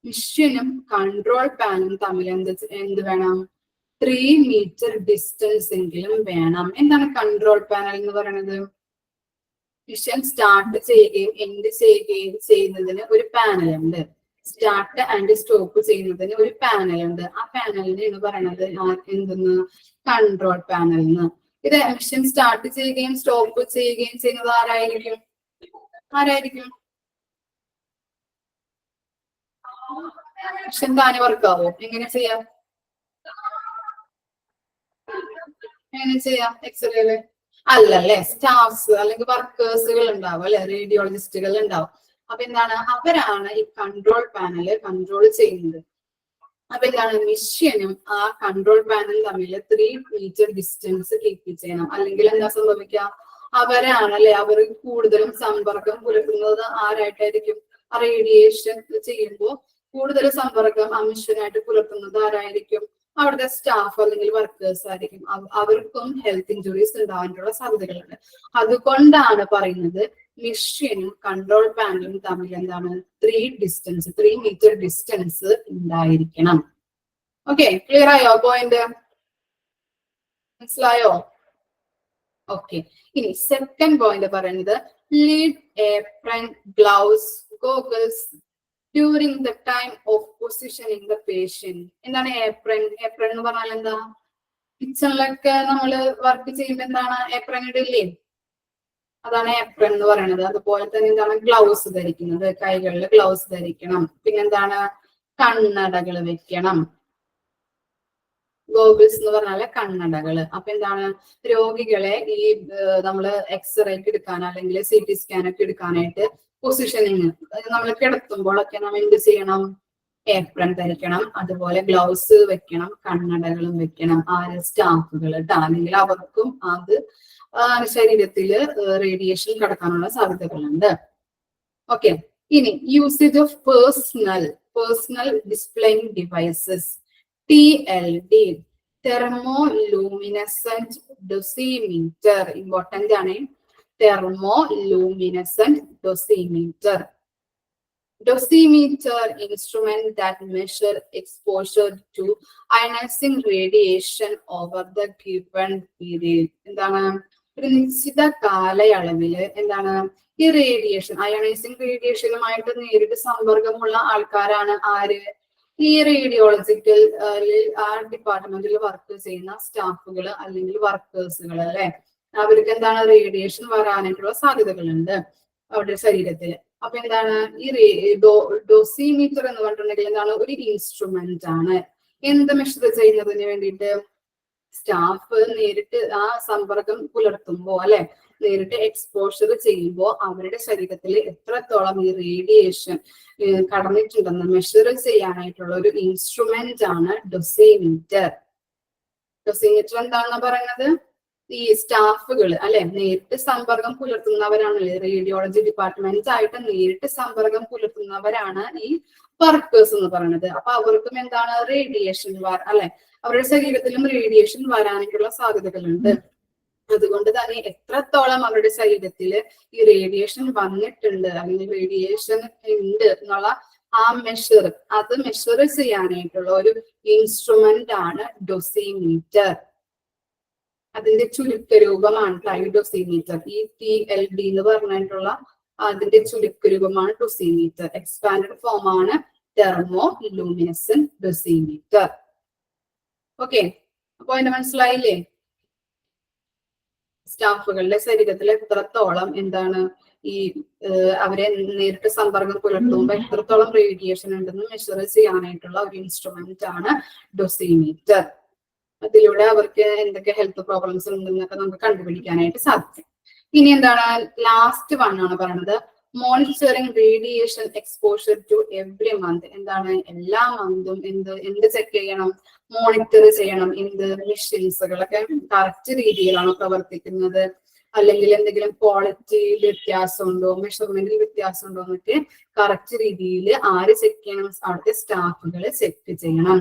മിഷനും കൺട്രോൾ പാനലും തമ്മിൽ എന്ത് വേണം? 3 meter ഡിസ്റ്റൻസ് എങ്കിലും വേണം. എന്താണ് കൺട്രോൾ പാനൽ എന്ന് പറയുന്നത്? മിഷൻ സ്റ്റാർട്ട് ചെയ്യുകയും എൻഡ് ചെയ്യുകയും ചെയ്യുന്നതിന് ഒരു പാനൽ ഉണ്ട്. സ്റ്റാർട്ട് ആൻഡ് സ്റ്റോപ്പ് ചെയ്യുന്നതിന് ഒരു പാനൽ ഉണ്ട്. ആ പാനലിന് എന്ന് പറയുന്നത് എന്തെന്ന്? കൺട്രോൾ പാനൽ എന്ന്. ഇത് മിഷൻ സ്റ്റാർട്ട് ചെയ്യുകയും സ്റ്റോപ്പ് ചെയ്യുകയും ചെയ്യുന്നത് ആരായിരിക്കും? ആരായിരിക്കും? മിഷൻ താനെ വർക്കാവോ? എങ്ങനെ ചെയ്യാം? എങ്ങനെ ചെയ്യാം എക്സ്റേയില്? അല്ലല്ലേ, സ്റ്റാഫ്സ് അല്ലെങ്കിൽ വർക്കേഴ്സുകൾ ഉണ്ടാവും അല്ലെ, റേഡിയോളജിസ്റ്റുകൾ ഉണ്ടാവും. അപ്പൊ എന്താണ്, അവരാണ് ഈ കൺട്രോൾ പാനല് കൺട്രോൾ ചെയ്യുന്നത്. അപ്പൊ എന്താണ്, മിഷ്യനും ആ കൺട്രോൾ പാനലും തമ്മിൽ 3 മീറ്റർ ഡിസ്റ്റൻസ് കീപ്പ് ചെയ്യണം. അല്ലെങ്കിൽ എന്താ സംഭവിക്കുക, അവരാണ് അല്ലെ, അവർ കൂടുതലും സമ്പർക്കം പുലർത്തുന്നത് ആരായിട്ടായിരിക്കും? റേഡിയേഷൻ ചെയ്യുമ്പോൾ കൂടുതൽ സമ്പർക്കം ആ മിഷ്യനായിട്ട് പുലർത്തുന്നത് ആരായിരിക്കും? അവിടുത്തെ സ്റ്റാഫ് അല്ലെങ്കിൽ വർക്കേഴ്സ് ആയിരിക്കും. അവർക്കും ഹെൽത്ത് ഇഞ്ചുറീസ് ഉണ്ടാവാനുള്ള സാധ്യതകളുണ്ട്. അതുകൊണ്ടാണ് പറയുന്നത് മിഷ്യനും കൺട്രോൾ പാനലും തമ്മിൽ എന്താണ് 3 മീറ്റർ ഡിസ്റ്റൻസ് ഉണ്ടായിരിക്കണം. ഓക്കെ, ക്ലിയർ ആയോ? പോയിന്റ് മനസ്സിലായോ? ഓക്കെ, ഇനി സെക്കൻഡ് പോയിന്റ് പറയുന്നത് lead apron, gloves, goggles during the time of positioning the patient. എന്താണ് ഏപ്രൺ? ഏപ്രൺ എന്ന് പറഞ്ഞാൽ എന്താ? കിച്ചണിലൊക്കെ നമ്മള് വർക്ക് ചെയ്യുമ്പോൾ എന്താണ് ഏപ്രൺ ഇടില്ലേ? അതാണ് ഏപ്രൺ എന്ന് പറയുന്നത്. അതുപോലെ തന്നെ എന്താണ് ഗ്ലൗസ് ധരിക്കുന്നത്, കൈകളിൽ ഗ്ലൗസ് ധരിക്കണം. പിന്നെന്താണ് കണ്ണടകൾ വെക്കണം. ഗോഗിൾസ് എന്ന് പറഞ്ഞാല് കണ്ണടകള്. അപ്പൊ എന്താണ് രോഗികളെ ഈ നമ്മള് എക്സ്റേക്ക് എടുക്കാൻ അല്ലെങ്കിൽ CT സ്കാൻ ഒക്കെ എടുക്കാനായിട്ട് പൊസിഷനിങ് നമ്മൾ കിടത്തുമ്പോഴൊക്കെ നമ്മൾ എന്ത് ചെയ്യണം? ഏപ്രൺ ധരിക്കണം. അതുപോലെ ഗ്ലൗസ് വെക്കണം, കണ്ണടകളും വെക്കണം. ആര്? സ്റ്റാഫുകൾ കേട്ടോ. അല്ലെങ്കിൽ അവർക്കും അത് ശരീരത്തില് റേഡിയേഷൻ കടക്കാനുള്ള സാധ്യതകളുണ്ട്. ഓക്കെ, ഇനി usage of personal displaying devices, TLD, thermoluminescent dosimeter. Important ആണ്. Thermoluminescent dosimeter. Dosimeter instrument that measure exposure to ionizing radiation over the given period. എന്താണ്, ഒരു നിശ്ചിത കാലയളവില് എന്താണ് ഈ റേഡിയേഷൻ, അയണൈസിങ് റേഡിയേഷനുമായിട്ട് നേരിട്ട് സമ്പർക്കമുള്ള ആൾക്കാരാണ് ആര്? ഈ റേഡിയോളജിക്കൽ ആ ഡിപ്പാർട്ട്മെന്റിൽ വർക്ക് ചെയ്യുന്ന സ്റ്റാഫുകൾ അല്ലെങ്കിൽ വർക്കേഴ്സുകൾ അല്ലെ. അവർക്ക് എന്താണ് റേഡിയേഷൻ വരാനായിട്ടുള്ള സാധ്യതകളുണ്ട് അവരുടെ ശരീരത്തിൽ. അപ്പൊ എന്താണ് ഈ ഡോസിമീറ്റർ എന്ന് പറഞ്ഞിട്ടുണ്ടെങ്കിൽ എന്താണ് ഒരു ഇൻസ്ട്രുമെന്റ് ആണ്. എന്ത് മെഷർ ചെയ്യുന്നതിന് വേണ്ടിയിട്ട്? സ്റ്റാഫ് നേരിട്ട് ആ സമ്പർക്കം പുലർത്തുമ്പോ അല്ലെ, നേരിട്ട് എക്സ്പോഷർ ചെയ്യുമ്പോൾ അവരുടെ ശരീരത്തിൽ എത്രത്തോളം ഈ റേഡിയേഷൻ കടന്നിട്ടുണ്ടെന്ന് മെഷർ ചെയ്യാനായിട്ടുള്ള ഒരു ഇൻസ്ട്രുമെന്റ് ആണ് ഡോസിമീറ്റർ. ഡോസിമീറ്റർ എന്താണെന്ന് പറയുന്നത്? ഈ സ്റ്റാഫുകൾ അല്ലെ, നേരിട്ട് സമ്പർക്കം പുലർത്തുന്നവരാണല്ലേ, റേഡിയോളജി ഡിപ്പാർട്ട്മെന്റ് ആയിട്ട് നേരിട്ട് സമ്പർക്കം പുലർത്തുന്നവരാണ് ഈ വർക്കേഴ്സ് എന്ന് പറയുന്നത്. അപ്പൊ അവർക്കും എന്താണ് റേഡിയേഷൻ അല്ലെ, അവരുടെ ശരീരത്തിലും റേഡിയേഷൻ വരാനായിട്ടുള്ള സാധ്യതകളുണ്ട്. അതുകൊണ്ട് തന്നെ എത്രത്തോളം അവരുടെ ശരീരത്തിൽ ഈ റേഡിയേഷൻ വന്നിട്ടുണ്ട് അല്ലെങ്കിൽ റേഡിയേഷൻ ഉണ്ട് എന്നുള്ള ആ മെഷർ, അത് മെഷർ ചെയ്യാനായിട്ടുള്ള ഒരു ഇൻസ്ട്രുമെന്റ് ആണ് ഡോസിമീറ്റർ. അതിന്റെ ചുരുക്കരൂപമാണ് ഡോസിമീറ്റർ. ഈ TLD എന്ന് പറഞ്ഞിട്ടുള്ള അതിന്റെ ചുരുക്കരൂപമാണ് ഡോസിമീറ്റർ. എക്സ്പാൻഡഡ് ഫോം ആണ് തെർമോലൂമിനസെന്റ് ഡോസിമീറ്റർ. ഓക്കെ, അപ്പൊ അതിന്റെ മനസ്സിലായില്ലേ? സ്റ്റാഫുകളുടെ ശരീരത്തിൽ എത്രത്തോളം എന്താണ് ഈ അവരെ നേരിട്ട് സമ്പർക്കം പുലർത്തുമ്പോൾ എത്രത്തോളം റേഡിയേഷൻ ഉണ്ടെന്ന് മെഷർ ചെയ്യാനായിട്ടുള്ള ഒരു ഇൻസ്ട്രുമെന്റ് ആണ് ഡോസിമീറ്റർ. അതിലൂടെ അവർക്ക് എന്തൊക്കെ ഹെൽത്ത് പ്രോബ്ലംസ് ഉണ്ടെന്നൊക്കെ നമുക്ക് കണ്ടുപിടിക്കാനായിട്ട് സാധിക്കും. ഇനി എന്താണ് ലാസ്റ്റ് വൺ ആണ് പറയുന്നത് monitoring radiation exposure to every month. എന്താണ് എല്ലാ മന്തും എന്ത് ചെക്ക് ചെയ്യണം? മോണിറ്റർ ചെയ്യണം. എന്ത് മെഷീൻസുകളൊക്കെ കറക്റ്റ് രീതിയിലാണോ പ്രവർത്തിക്കുന്നത്, അല്ലെങ്കിൽ എന്തെങ്കിലും ക്വാളിറ്റി വ്യത്യാസം ഉണ്ടോ, മെഷർമെന്റിൽ വ്യത്യാസം ഉണ്ടോ എന്നൊക്കെ കറക്റ്റ് രീതിയിൽ ആര് ചെക്ക് ചെയ്യണം? അവിടുത്തെ സ്റ്റാഫുകൾ ചെക്ക് ചെയ്യണം.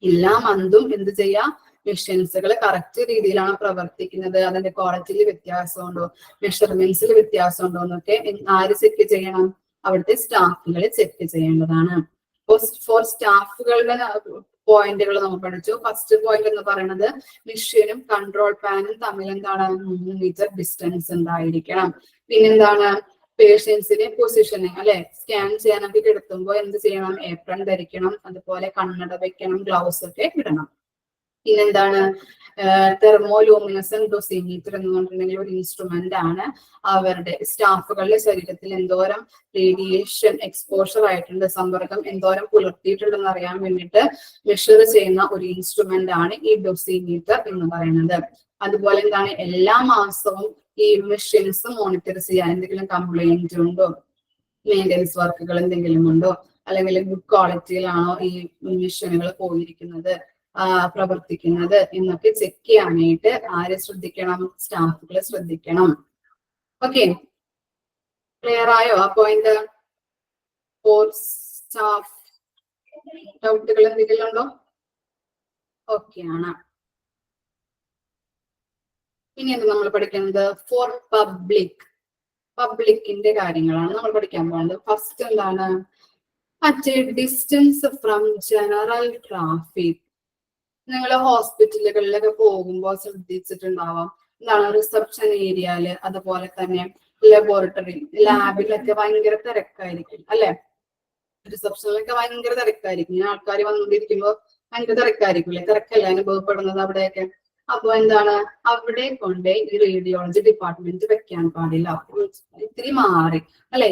എല്ലാ മന്തും എന്ത് ചെയ്യാം? മെഷീൻസുകൾ കറക്റ്റ് രീതിയിലാണ് പ്രവർത്തിക്കുന്നത്, അതിന്റെ ക്വാളിറ്റിയിൽ വ്യത്യാസമുണ്ടോ, മെഷർമെന്റ്സിൽ വ്യത്യാസമുണ്ടോ എന്നൊക്കെ ആര് ചെക്ക് ചെയ്യണം? അവിടുത്തെ സ്റ്റാഫുകൾ ചെക്ക് ചെയ്യേണ്ടതാണ്. ഫോർ സ്റ്റാഫുകളുടെ പോയിന്റുകൾ നമ്മൾ പഠിച്ചു. ഫസ്റ്റ് പോയിന്റ് എന്ന് പറയുന്നത് മെഷീനും കൺട്രോൾ പാനും തമ്മിൽ എന്താണ് 3 മീറ്റർ ഡിസ്റ്റൻസ് ഉണ്ടായിരിക്കണം. പിന്നെന്താണ് പേഷ്യൻസിനെ പൊസിഷനിങ് അല്ലെ, സ്കാൻ ചെയ്യാനൊക്കെ കിടത്തുമ്പോൾ എന്ത് ചെയ്യണം? ഏപ്രൺ ധരിക്കണം, അതുപോലെ കണ്ണട വെക്കണം, ഗ്ലൗസ് ഒക്കെ ഇടണം. പിന്നെന്താണ് തെർമോലൂമിനസൻ ഡോസിമീറ്റർ എന്ന് പറഞ്ഞിട്ടുണ്ടെങ്കിൽ ഒരു ഇൻസ്ട്രുമെന്റ് ആണ്. അവരുടെ സ്റ്റാഫുകളുടെ ശരീരത്തിൽ എന്തോരം റേഡിയേഷൻ എക്സ്പോഷർ ആയിട്ടുണ്ട്, സമ്പർക്കം എന്തോരം പുലർത്തിയിട്ടുണ്ടെന്ന് അറിയാൻ വേണ്ടിയിട്ട് മെഷർ ചെയ്യുന്ന ഒരു ഇൻസ്ട്രുമെന്റ് ആണ് ഈ ഡോസിമീറ്റർ എന്ന് പറയുന്നത്. അതുപോലെ എന്താണ്, എല്ലാ മാസവും ഈ മെഷീൻസ് മോണിറ്റർ ചെയ്യാൻ എന്തെങ്കിലും കംപ്ലൈന്റ് ഉണ്ടോ, മെയിൻ്റെനൻസ് വർക്കുകൾ എന്തെങ്കിലും ഉണ്ടോ, അല്ലെങ്കിൽ ഗുഡ് ക്വാളിറ്റിയിലാണോ ഈ മെഷീനുകൾ പോയിരിക്കുന്നത്, പ്രവർത്തിക്കുന്നത് എന്നൊക്കെ ചെക്ക് ചെയ്യാനായിട്ട് ആരെ ശ്രദ്ധിക്കണം? സ്റ്റാഫുകൾ ശ്രദ്ധിക്കണം. ഓക്കെ, ക്ലിയർ ആയോ ആ പോയിന്റ്? ഫോർ സ്റ്റാഫ് ഡൗട്ടുകൾ എന്തെങ്കിലും ഉണ്ടോ? ഓക്കെ ആണ്. ഇനി എന്താ നമ്മൾ പഠിക്കുന്നത്? ഫോർ പബ്ലിക്കിന്റെ കാര്യങ്ങളാണ് നമ്മൾ പഠിക്കാൻ പോകുന്നത്. ഫസ്റ്റ് എന്താണ്? At A distance from general traffic. നിങ്ങൾ ഹോസ്പിറ്റലുകളിലൊക്കെ പോകുമ്പോൾ ശ്രദ്ധിച്ചിട്ടുണ്ടാവാം, എന്താണ്, റിസപ്ഷൻ ഏരിയയില് അതുപോലെ തന്നെ ലബോറട്ടറി ലാബിലൊക്കെ ഭയങ്കര തിരക്കായിരിക്കും അല്ലെ? റിസപ്ഷനിലൊക്കെ ഭയങ്കര തിരക്കായിരിക്കും. ആൾക്കാർ വന്നുകൊണ്ടിരിക്കുമ്പോൾ ഭയങ്കര തിരക്കായിരിക്കും. തിരക്കല്ല അനുഭവപ്പെടുന്നത് അവിടെയൊക്കെ. അപ്പൊ എന്താണ്, അവിടെ കൊണ്ട് ഈ റേഡിയോളജി ഡിപ്പാർട്ട്മെന്റ് വെക്കാൻ പാടില്ല. ഇത്തിരി മാറി അല്ലെ?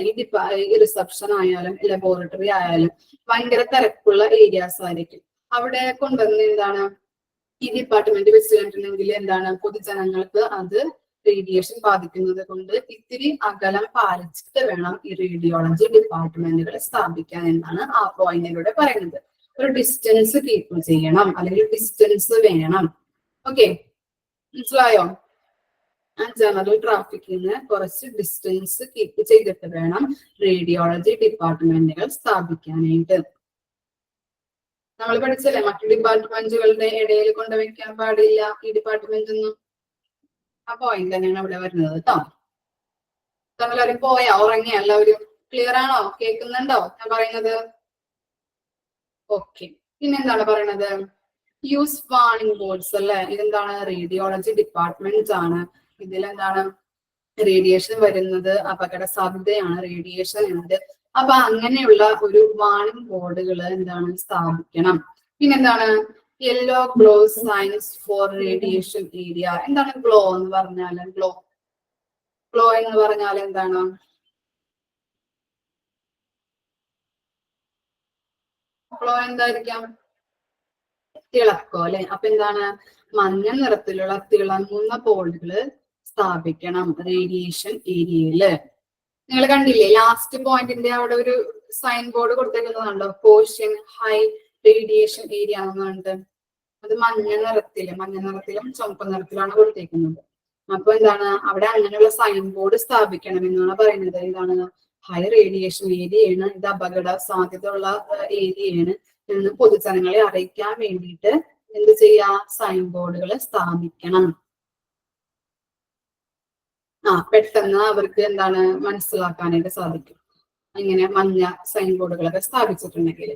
ഈ റിസപ്ഷൻ ആയാലും ലബോറട്ടറി ആയാലും ഭയങ്കര തിരക്കുള്ള ഏരിയാസ് ആയിരിക്കും. അവിടെ കൊണ്ടുവന്ന് എന്താണ്, ഈ ഡിപ്പാർട്ട്മെന്റ് വെച്ച് കണ്ടിട്ടുണ്ടെങ്കിൽ എന്താണ്, പൊതുജനങ്ങൾക്ക് അത് റേഡിയേഷൻ ബാധിക്കുന്നത് കൊണ്ട് ഇത്തിരി അകലം പാലിച്ചിട്ട് വേണം ഈ റേഡിയോളജി ഡിപ്പാർട്ട്മെന്റുകൾ സ്ഥാപിക്കാൻ എന്നാണ് ആ പോയിന്റിലൂടെ പറയുന്നത്. ഒരു ഡിസ്റ്റൻസ് കീപ്പ് ചെയ്യണം, അല്ലെങ്കിൽ ഡിസ്റ്റൻസ് വേണം. ഓക്കെ, മനസ്സിലായോ? ജനറൽ ട്രാഫിക്കിൽ നിന്ന് കുറച്ച് ഡിസ്റ്റൻസ് കീപ്പ് ചെയ്തിട്ട് വേണം റേഡിയോളജി ഡിപ്പാർട്ട്മെന്റുകൾ സ്ഥാപിക്കാനായിട്ട്. നമ്മൾ പഠിച്ചല്ലേ, മറ്റു ഡിപ്പാർട്ട്മെന്റുകളുടെ ഇടയിൽ കൊണ്ടുവയ്ക്കാൻ പാടില്ല ഈ ഡിപ്പാർട്ട്മെന്റ് ഒന്നും. ആ പോയിന്റ് തന്നെയാണ് ഇവിടെ വരുന്നത് കേട്ടോ. എല്ലാവരും പോയാ, ഉറങ്ങിയ എല്ലാവരും? ക്ലിയർ ആണോ? കേൾക്കുന്നുണ്ടോ ഞാൻ പറയുന്നത്? ഓക്കെ, പിന്നെന്താണ് പറയണത്? യൂസ് വാർണിംഗ് ബോർഡ്സ് അല്ലെ? ഇതെന്താണ്? റേഡിയോളജി ഡിപ്പാർട്ട്മെന്റ് ആണ്. ഇതിലെന്താണ്, റേഡിയേഷൻ വരുന്നത് അപകട സാധ്യതയാണ്, റേഡിയേഷൻ ഉണ്ട്. അപ്പൊ അങ്ങനെയുള്ള ഒരു വാർണിംഗ് ബോർഡുകൾ എന്താണ്, സ്ഥാപിക്കണം. പിന്നെന്താണ്? Yellow glow signs for radiation area. എന്താണ് ഗ്ലോ എന്ന് പറഞ്ഞാല്? ഗ്ലോ എന്ന് പറഞ്ഞാൽ എന്താണ്? ഗ്ലോ എന്തായിരിക്കാം? തിളക്കോ അല്ലെ? അപ്പൊ എന്താണ്, മഞ്ഞ നിറത്തിലുള്ള തിളങ്ങുന്ന ബോർഡുകള് സ്ഥാപിക്കണം റേഡിയേഷൻ ഏരിയയില്. നിങ്ങൾ കണ്ടില്ലേ ലാസ്റ്റ് പോയിന്റിന്റെ അവിടെ ഒരു സൈൻ ബോർഡ് കൊടുത്തേക്കുന്നതാണല്ലോ, കോഷ്യൻ ഹൈ റേഡിയേഷൻ ഏരിയ എന്ന് പറഞ്ഞിട്ട്. അത് മഞ്ഞ നിറത്തിലും ചുവപ്പ് നിറത്തിലാണ് കൊടുത്തേക്കുന്നത്. അപ്പൊ എന്താണ്, അവിടെ അങ്ങനെയുള്ള സൈൻ ബോർഡ് സ്ഥാപിക്കണം എന്നാണ് പറയുന്നത്. എന്താണ്, ഹൈ റേഡിയേഷൻ ഏരിയയാണ്, ഇത് അപകട സാധ്യത ഉള്ള ഏരിയയാണ് എന്ന് പൊതുജനങ്ങളെ അറിയിക്കാൻ വേണ്ടിയിട്ട് എന്ത് ചെയ്യാ, സൈൻ ബോർഡുകൾ സ്ഥാപിക്കണം. പെട്ടെന്ന് അവർക്ക് എന്താണ് മനസ്സിലാക്കാനായിട്ട് സാധിക്കും ഇങ്ങനെ മഞ്ഞ സൈൻ ബോർഡുകളൊക്കെ സ്ഥാപിച്ചിട്ടുണ്ടെങ്കിൽ.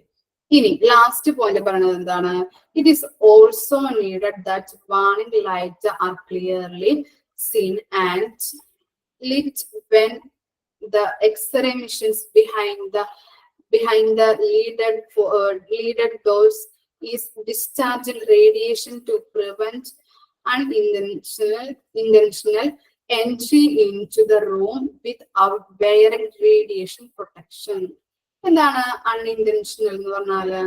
ഇനി ലാസ്റ്റ് പോയിന്റ് പറയുന്നത് എന്താണ്? It is also needed that warning light are clearly seen and lit when the X-ray machines behind the leaded doors is discharging radiation to prevent unintentional entry into the room without wearing radiation protection. എന്താണ് unintentional എന്ന് പറഞ്ഞാല്?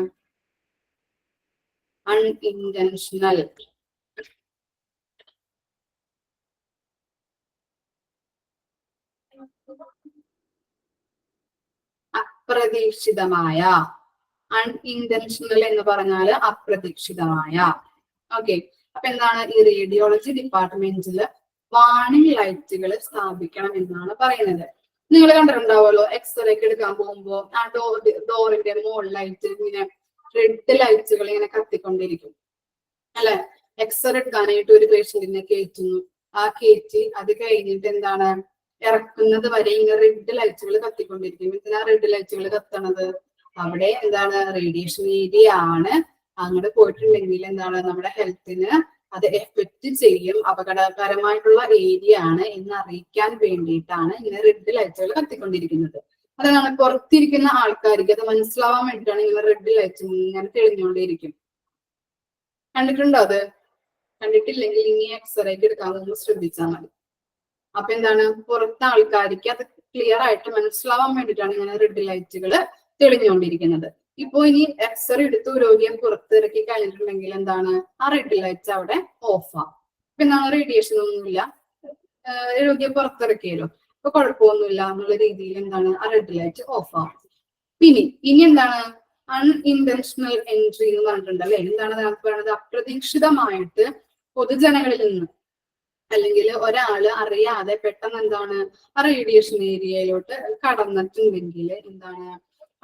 Unintentional അപ്രതീക്ഷിതമായ. Unintentional എന്ന് പറഞ്ഞാൽ അപ്രതീക്ഷിതമായ. Okay, അപ്പൊ എന്താണ്, ഈ റേഡിയോളജി ഡിപ്പാർട്ട്മെന്റിൽ വാർണിംഗ് ലൈറ്റുകൾ സ്ഥാപിക്കണം എന്നാണ് പറയുന്നത്. നിങ്ങൾ കണ്ടിട്ടുണ്ടാവുമല്ലോ, എക്സ്റേ ഒക്കെ എടുക്കാൻ പോകുമ്പോ ആ ഡോറിന്റെ മുകളിലായിട്ട് ഇങ്ങനെ റെഡ് ലൈറ്റുകൾ ഇങ്ങനെ കത്തിക്കൊണ്ടിരിക്കും അല്ലെ? എക്സ്റേ എടുക്കാനായിട്ട് ഒരു പേഷ്യന്റിനെ കയറ്റുന്നു, കയറ്റി അത് കഴിഞ്ഞിട്ട് എന്താണ്, ഇറക്കുന്നത് വരെ ഇങ്ങനെ റെഡ് ലൈറ്റുകൾ കത്തിക്കൊണ്ടിരിക്കും. എന്തിനാ റെഡ് ലൈറ്റുകൾ കത്തണത്? അവിടെ എന്താണ്, റേഡിയേഷൻ ഏരിയ ആണ്. അങ്ങോട്ട് പോയിട്ടുണ്ടെങ്കിൽ എന്താണ്, നമ്മുടെ ഹെൽത്തിന് അത് എഫക്റ്റ് ചെയ്യും, അപകടകരമായിട്ടുള്ള ഏരിയ ആണ് എന്ന് അറിയിക്കാൻ വേണ്ടിയിട്ടാണ് ഇങ്ങനെ റെഡ് ലൈറ്റുകൾ കത്തിക്കൊണ്ടിരിക്കുന്നത്. അതാണ് പുറത്തിരിക്കുന്ന ആൾക്കാർക്ക് അത് മനസ്സിലാവാൻ വേണ്ടിയിട്ടാണ് ഇങ്ങനെ റെഡ് ലൈറ്റ് ഇങ്ങനെ തെളിഞ്ഞുകൊണ്ടേയിരിക്കും. കണ്ടിട്ടുണ്ടോ അത്? കണ്ടിട്ടില്ലെങ്കിൽ ഇനി എക്സ്റേക്ക് എടുക്കാൻ നമ്മൾ ശ്രദ്ധിച്ചാൽ മതി. അപ്പൊ എന്താണ്, പുറത്തെ ആൾക്കാർക്ക് അത് ക്ലിയർ ആയിട്ട് മനസ്സിലാവാൻ വേണ്ടിയിട്ടാണ് ഇങ്ങനെ റെഡ് ലൈറ്റുകൾ തെളിഞ്ഞുകൊണ്ടിരിക്കുന്നത്. ഇപ്പൊ ഇനി എക്സ്റേ എടുത്തു രോഗിയെ പുറത്തിറക്കി കഴിഞ്ഞിട്ടുണ്ടെങ്കിൽ എന്താണ്, ആ റെഡ് ലൈറ്റ് അവിടെ ഓഫാകും. ഇപ്പൊ എന്താണ്, റേഡിയേഷൻ ഒന്നുമില്ല, രോഗിയെ പുറത്തിറക്കിയല്ലോ, ഇപ്പൊ കുഴപ്പമൊന്നുമില്ല എന്നുള്ള രീതിയിൽ എന്താണ്, ആ റെഡ് ലൈറ്റ് ഓഫാകും. ഇനി എന്താണ്, അൺഇന്റൻഷണൽ എൻട്രി എന്ന് പറഞ്ഞിട്ടുണ്ട് അല്ലെ. എന്താണ് നമുക്ക് പറയുന്നത്, അപ്രതീക്ഷിതമായിട്ട് പൊതുജനങ്ങളിൽ നിന്ന് അല്ലെങ്കിൽ ഒരാള് അറിയാതെ പെട്ടെന്ന് എന്താണ് ആ റേഡിയേഷൻ ഏരിയയിലോട്ട് കടന്നിട്ടുണ്ടെങ്കിൽ എന്താണ്,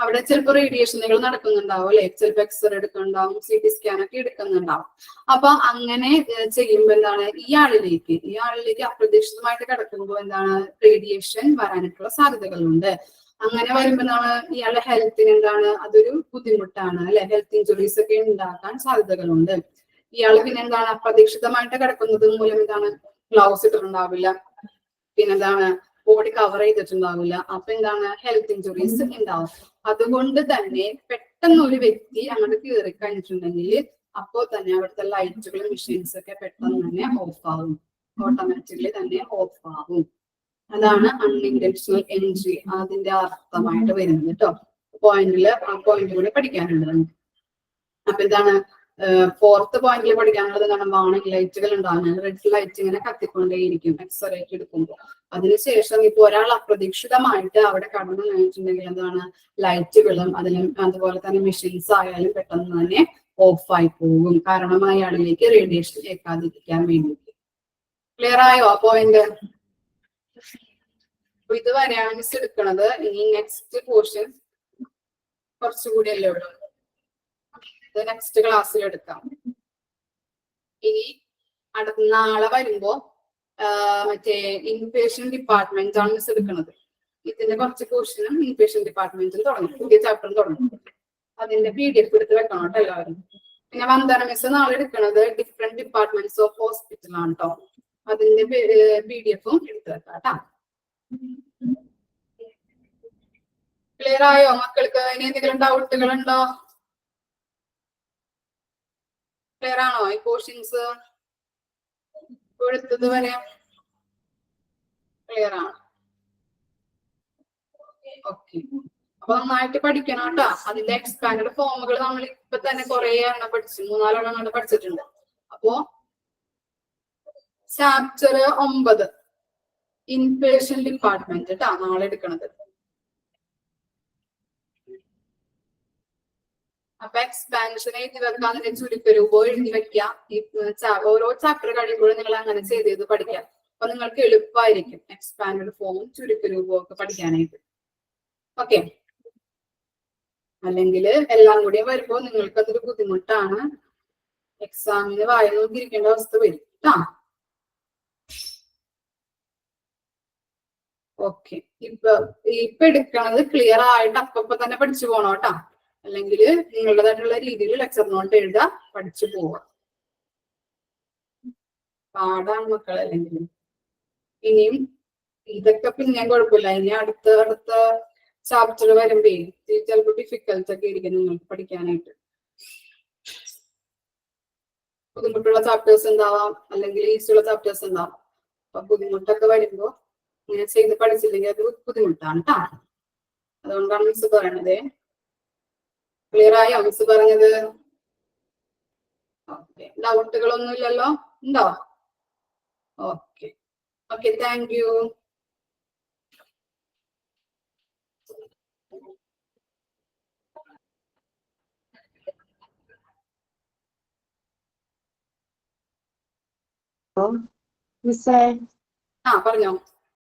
അവിടെ ചിലപ്പോൾ റേഡിയേഷനുകൾ നടക്കുന്നുണ്ടാവും അല്ലെ, ചിലപ്പോൾ എക്സ്റേ എടുക്കുന്നുണ്ടാവും, CT സ്കാൻ ഒക്കെ എടുക്കുന്നുണ്ടാവും. അപ്പൊ അങ്ങനെ ചെയ്യുമ്പോൾ എന്താണ്, ഇയാളിലേക്ക് അപ്രതീക്ഷിതമായിട്ട് കിടക്കുമ്പോൾ എന്താണ്, റേഡിയേഷൻ വരാനായിട്ടുള്ള സാധ്യതകളുണ്ട്. അങ്ങനെ വരുമ്പോൾ എന്താണ്, ഇയാളുടെ ഹെൽത്തിന് എന്താണ്, അതൊരു ബുദ്ധിമുട്ടാണ് അല്ലെ, ഹെൽത്ത് ഇഞ്ചുറീസ് ഒക്കെ ഉണ്ടാക്കാൻ സാധ്യതകളുണ്ട്. ഇയാള് പിന്നെ എന്താണ്, അപ്രതീക്ഷിതമായിട്ട് കിടക്കുന്നത് മൂലം എന്താണ്, ഗ്ലൗസ് ഇട്ടിട്ടുണ്ടാവില്ല, പിന്നെന്താണ് ബോഡി കവർ ചെയ്തിട്ടുണ്ടാവില്ല. അപ്പൊ എന്താണ്, ഹെൽത്ത് ഇഞ്ചുറീസ് ഉണ്ടാവും. അതുകൊണ്ട് തന്നെ പെട്ടെന്ന് ഒരു വ്യക്തി അങ്ങോട്ട് കയറി കഴിഞ്ഞിട്ടുണ്ടെങ്കിൽ അപ്പോൾ തന്നെ അവിടുത്തെ ലൈറ്റുകളും മെഷീൻസ് ഒക്കെ പെട്ടെന്ന് തന്നെ ഓഫ് ആവും, ഓട്ടോമാറ്റിക്കലി തന്നെ ഓഫ് ആവും. അതാണ് അൺഇന്റൻഷണൽ എൻട്രി അതിന്റെ അർത്ഥമായിട്ട് വരുന്നത് കേട്ടോ. ആ പോയിന്റ് കൂടി പഠിക്കാനുണ്ട് നമുക്ക്. അപ്പൊ എന്താണ്, 4th പോയിന്റിൽ പഠിക്കാനുള്ളത് എന്താണ്, വാണിംഗ് ലൈറ്റുകൾ ഉണ്ടാകുന്നത്. റെഡ് ലൈറ്റ് ഇങ്ങനെ കത്തിക്കൊണ്ടേയിരിക്കും എക്സ്റേക്ക് എടുക്കുമ്പോൾ. അതിനുശേഷം ഇപ്പൊ ഒരാൾ അപ്രതീക്ഷിതമായിട്ട് അവിടെ കടന്നു കഴിഞ്ഞിട്ടുണ്ടെങ്കിൽ എന്താണ്, ലൈറ്റുകളും അതുപോലെ തന്നെ മെഷീൻസ് ആയാലും പെട്ടെന്ന് തന്നെ ഓഫായി പോകും. കാരണം അയാളിലേക്ക് റേഡിയേഷൻ ഏൽക്കാതിരിക്കാൻ വേണ്ടിയിട്ട്. ക്ലിയർ ആയോ ആ പോയിന്റ്? ഇതുവരെയാണ് മിസ് എടുക്കുന്നത്. ഇനി നെക്സ്റ്റ് പോർഷൻ കുറച്ചുകൂടി അല്ലേ ഉള്ളൂ, ഇത് നെക്സ്റ്റ് ക്ലാസ്സിൽ എടുക്കാം. ഇനി നാളെ വരുമ്പോ മറ്റേ ഇൻപേഷ്യന്റ് ഡിപ്പാർട്ട്മെന്റ് ആണ് മിസ് എടുക്കുന്നത്. ഇതിന്റെ കുറച്ച് പോർഷനും ഇൻപേഷ്യന്റ് ഡിപ്പാർട്ട്മെന്റിൽ തുടങ്ങും, പുതിയ ചാപ്റ്ററും തുടങ്ങും. അതിന്റെ PDF എടുത്ത് വെക്കണം കേട്ടോ എല്ലാവരും. പിന്നെ വന്ദന മിസ് നാളെ എടുക്കുന്നത് ഡിഫറെന്റ് ഡിപ്പാർട്ട്മെന്റ്സ് ഓഫ് ഹോസ്പിറ്റൽ ആണ് കേട്ടോ. അതിന്റെ PDF-ഉം എടുത്ത് വെക്കാം കേട്ടോ. ക്ലിയർ ആയോ മക്കൾക്ക്? ഇനി എന്തെങ്കിലും ഡൗട്ടുകൾ ഉണ്ടോ? ക്ലിയർ ആണോ ഈ പോർഷൻസ് എടുത്തത് വരെ? ക്ലിയർ ആണ്. ഓക്കെ, അപ്പൊ നന്നായിട്ട് പഠിക്കണം കേട്ടോ. അതിന്റെ എക്സ്പാൻഡ് ഫോമുകൾ നമ്മൾ ഇപ്പൊ തന്നെ കുറെ എണ്ണം പഠിച്ചു, 3-4 എണ്ണം പഠിച്ചിട്ടുണ്ട്. അപ്പോ ചാപ്റ്റർ 9 ഇൻപേഷ്യന്റ് ഡിപ്പാർട്ട്മെന്റ് കേട്ടോ നാളെ എടുക്കണത്. അപ്പൊ എക്സ്പാൻഷൻ എഴുതി വെക്കാം, അതിന്റെ ചുരുക്കരൂപം എഴുതി വെക്കാം. ഓരോ ചാപ്റ്റർ കഴിയുമ്പോഴും നിങ്ങൾ അങ്ങനെ ചെയ്ത് പഠിക്കാം. അപ്പൊ നിങ്ങൾക്ക് എളുപ്പമായിരിക്കും എക്സ്പാൻഡ് ഫോമും ചുരുക്കരൂപവും ഒക്കെ പഠിക്കാനായിട്ട്. ഓക്കെ, അല്ലെങ്കിൽ എല്ലാം കൂടി വരുമ്പോ നിങ്ങൾക്ക് അതൊരു ബുദ്ധിമുട്ടാണ്, എക്സാമിന് വായ നോക്കിയിരിക്കേണ്ട അവസ്ഥ വരും കേട്ടോ. ഓക്കെ, ഇപ്പൊ എടുക്കണത് ക്ലിയർ ആയിട്ട് അപ്പൊ തന്നെ പഠിച്ചു പോണോ കേട്ടോ. അല്ലെങ്കിൽ നിങ്ങളുടേതായിട്ടുള്ള രീതിയിൽ ലെക്ചർ നോട്ട് എഴുതാ, പഠിച്ചു പോവാ. പാടാണ് മക്കൾ. അല്ലെങ്കിൽ ഇനിയും ഇതൊക്കെ പിന്നെ കുഴപ്പമില്ല, ഇനി അടുത്ത ചാപ്റ്റർ വരുമ്പേ ചിലപ്പോൾ ഡിഫിക്കൽട്ട് ഒക്കെ ഇരിക്കും നിങ്ങൾക്ക് പഠിക്കാനായിട്ട്. ബുദ്ധിമുട്ടുള്ള ചാപ്റ്റേഴ്സ് ഉണ്ടാവാം, അല്ലെങ്കിൽ ഈസിയുള്ള ചാപ്റ്റേഴ്സ് ഉണ്ടാവാം. അപ്പൊ ബുദ്ധിമുട്ടൊക്കെ വരുമ്പോ ഇങ്ങനെ ചെയ്ത് പഠിച്ചില്ലെങ്കിൽ അത് ബുദ്ധിമുട്ടാണ് കേട്ടോ. അതുകൊണ്ടാണ് മിസ് പറയണത്. ക്ലിയർ ആയോ മിസ് പറഞ്ഞത്? ഓക്കെ, ഡൗട്ടുകളൊന്നും ഇല്ലല്ലോ? ഉണ്ടോ? Okay okay, thank you. മിസ്സേ, പറഞ്ഞോ.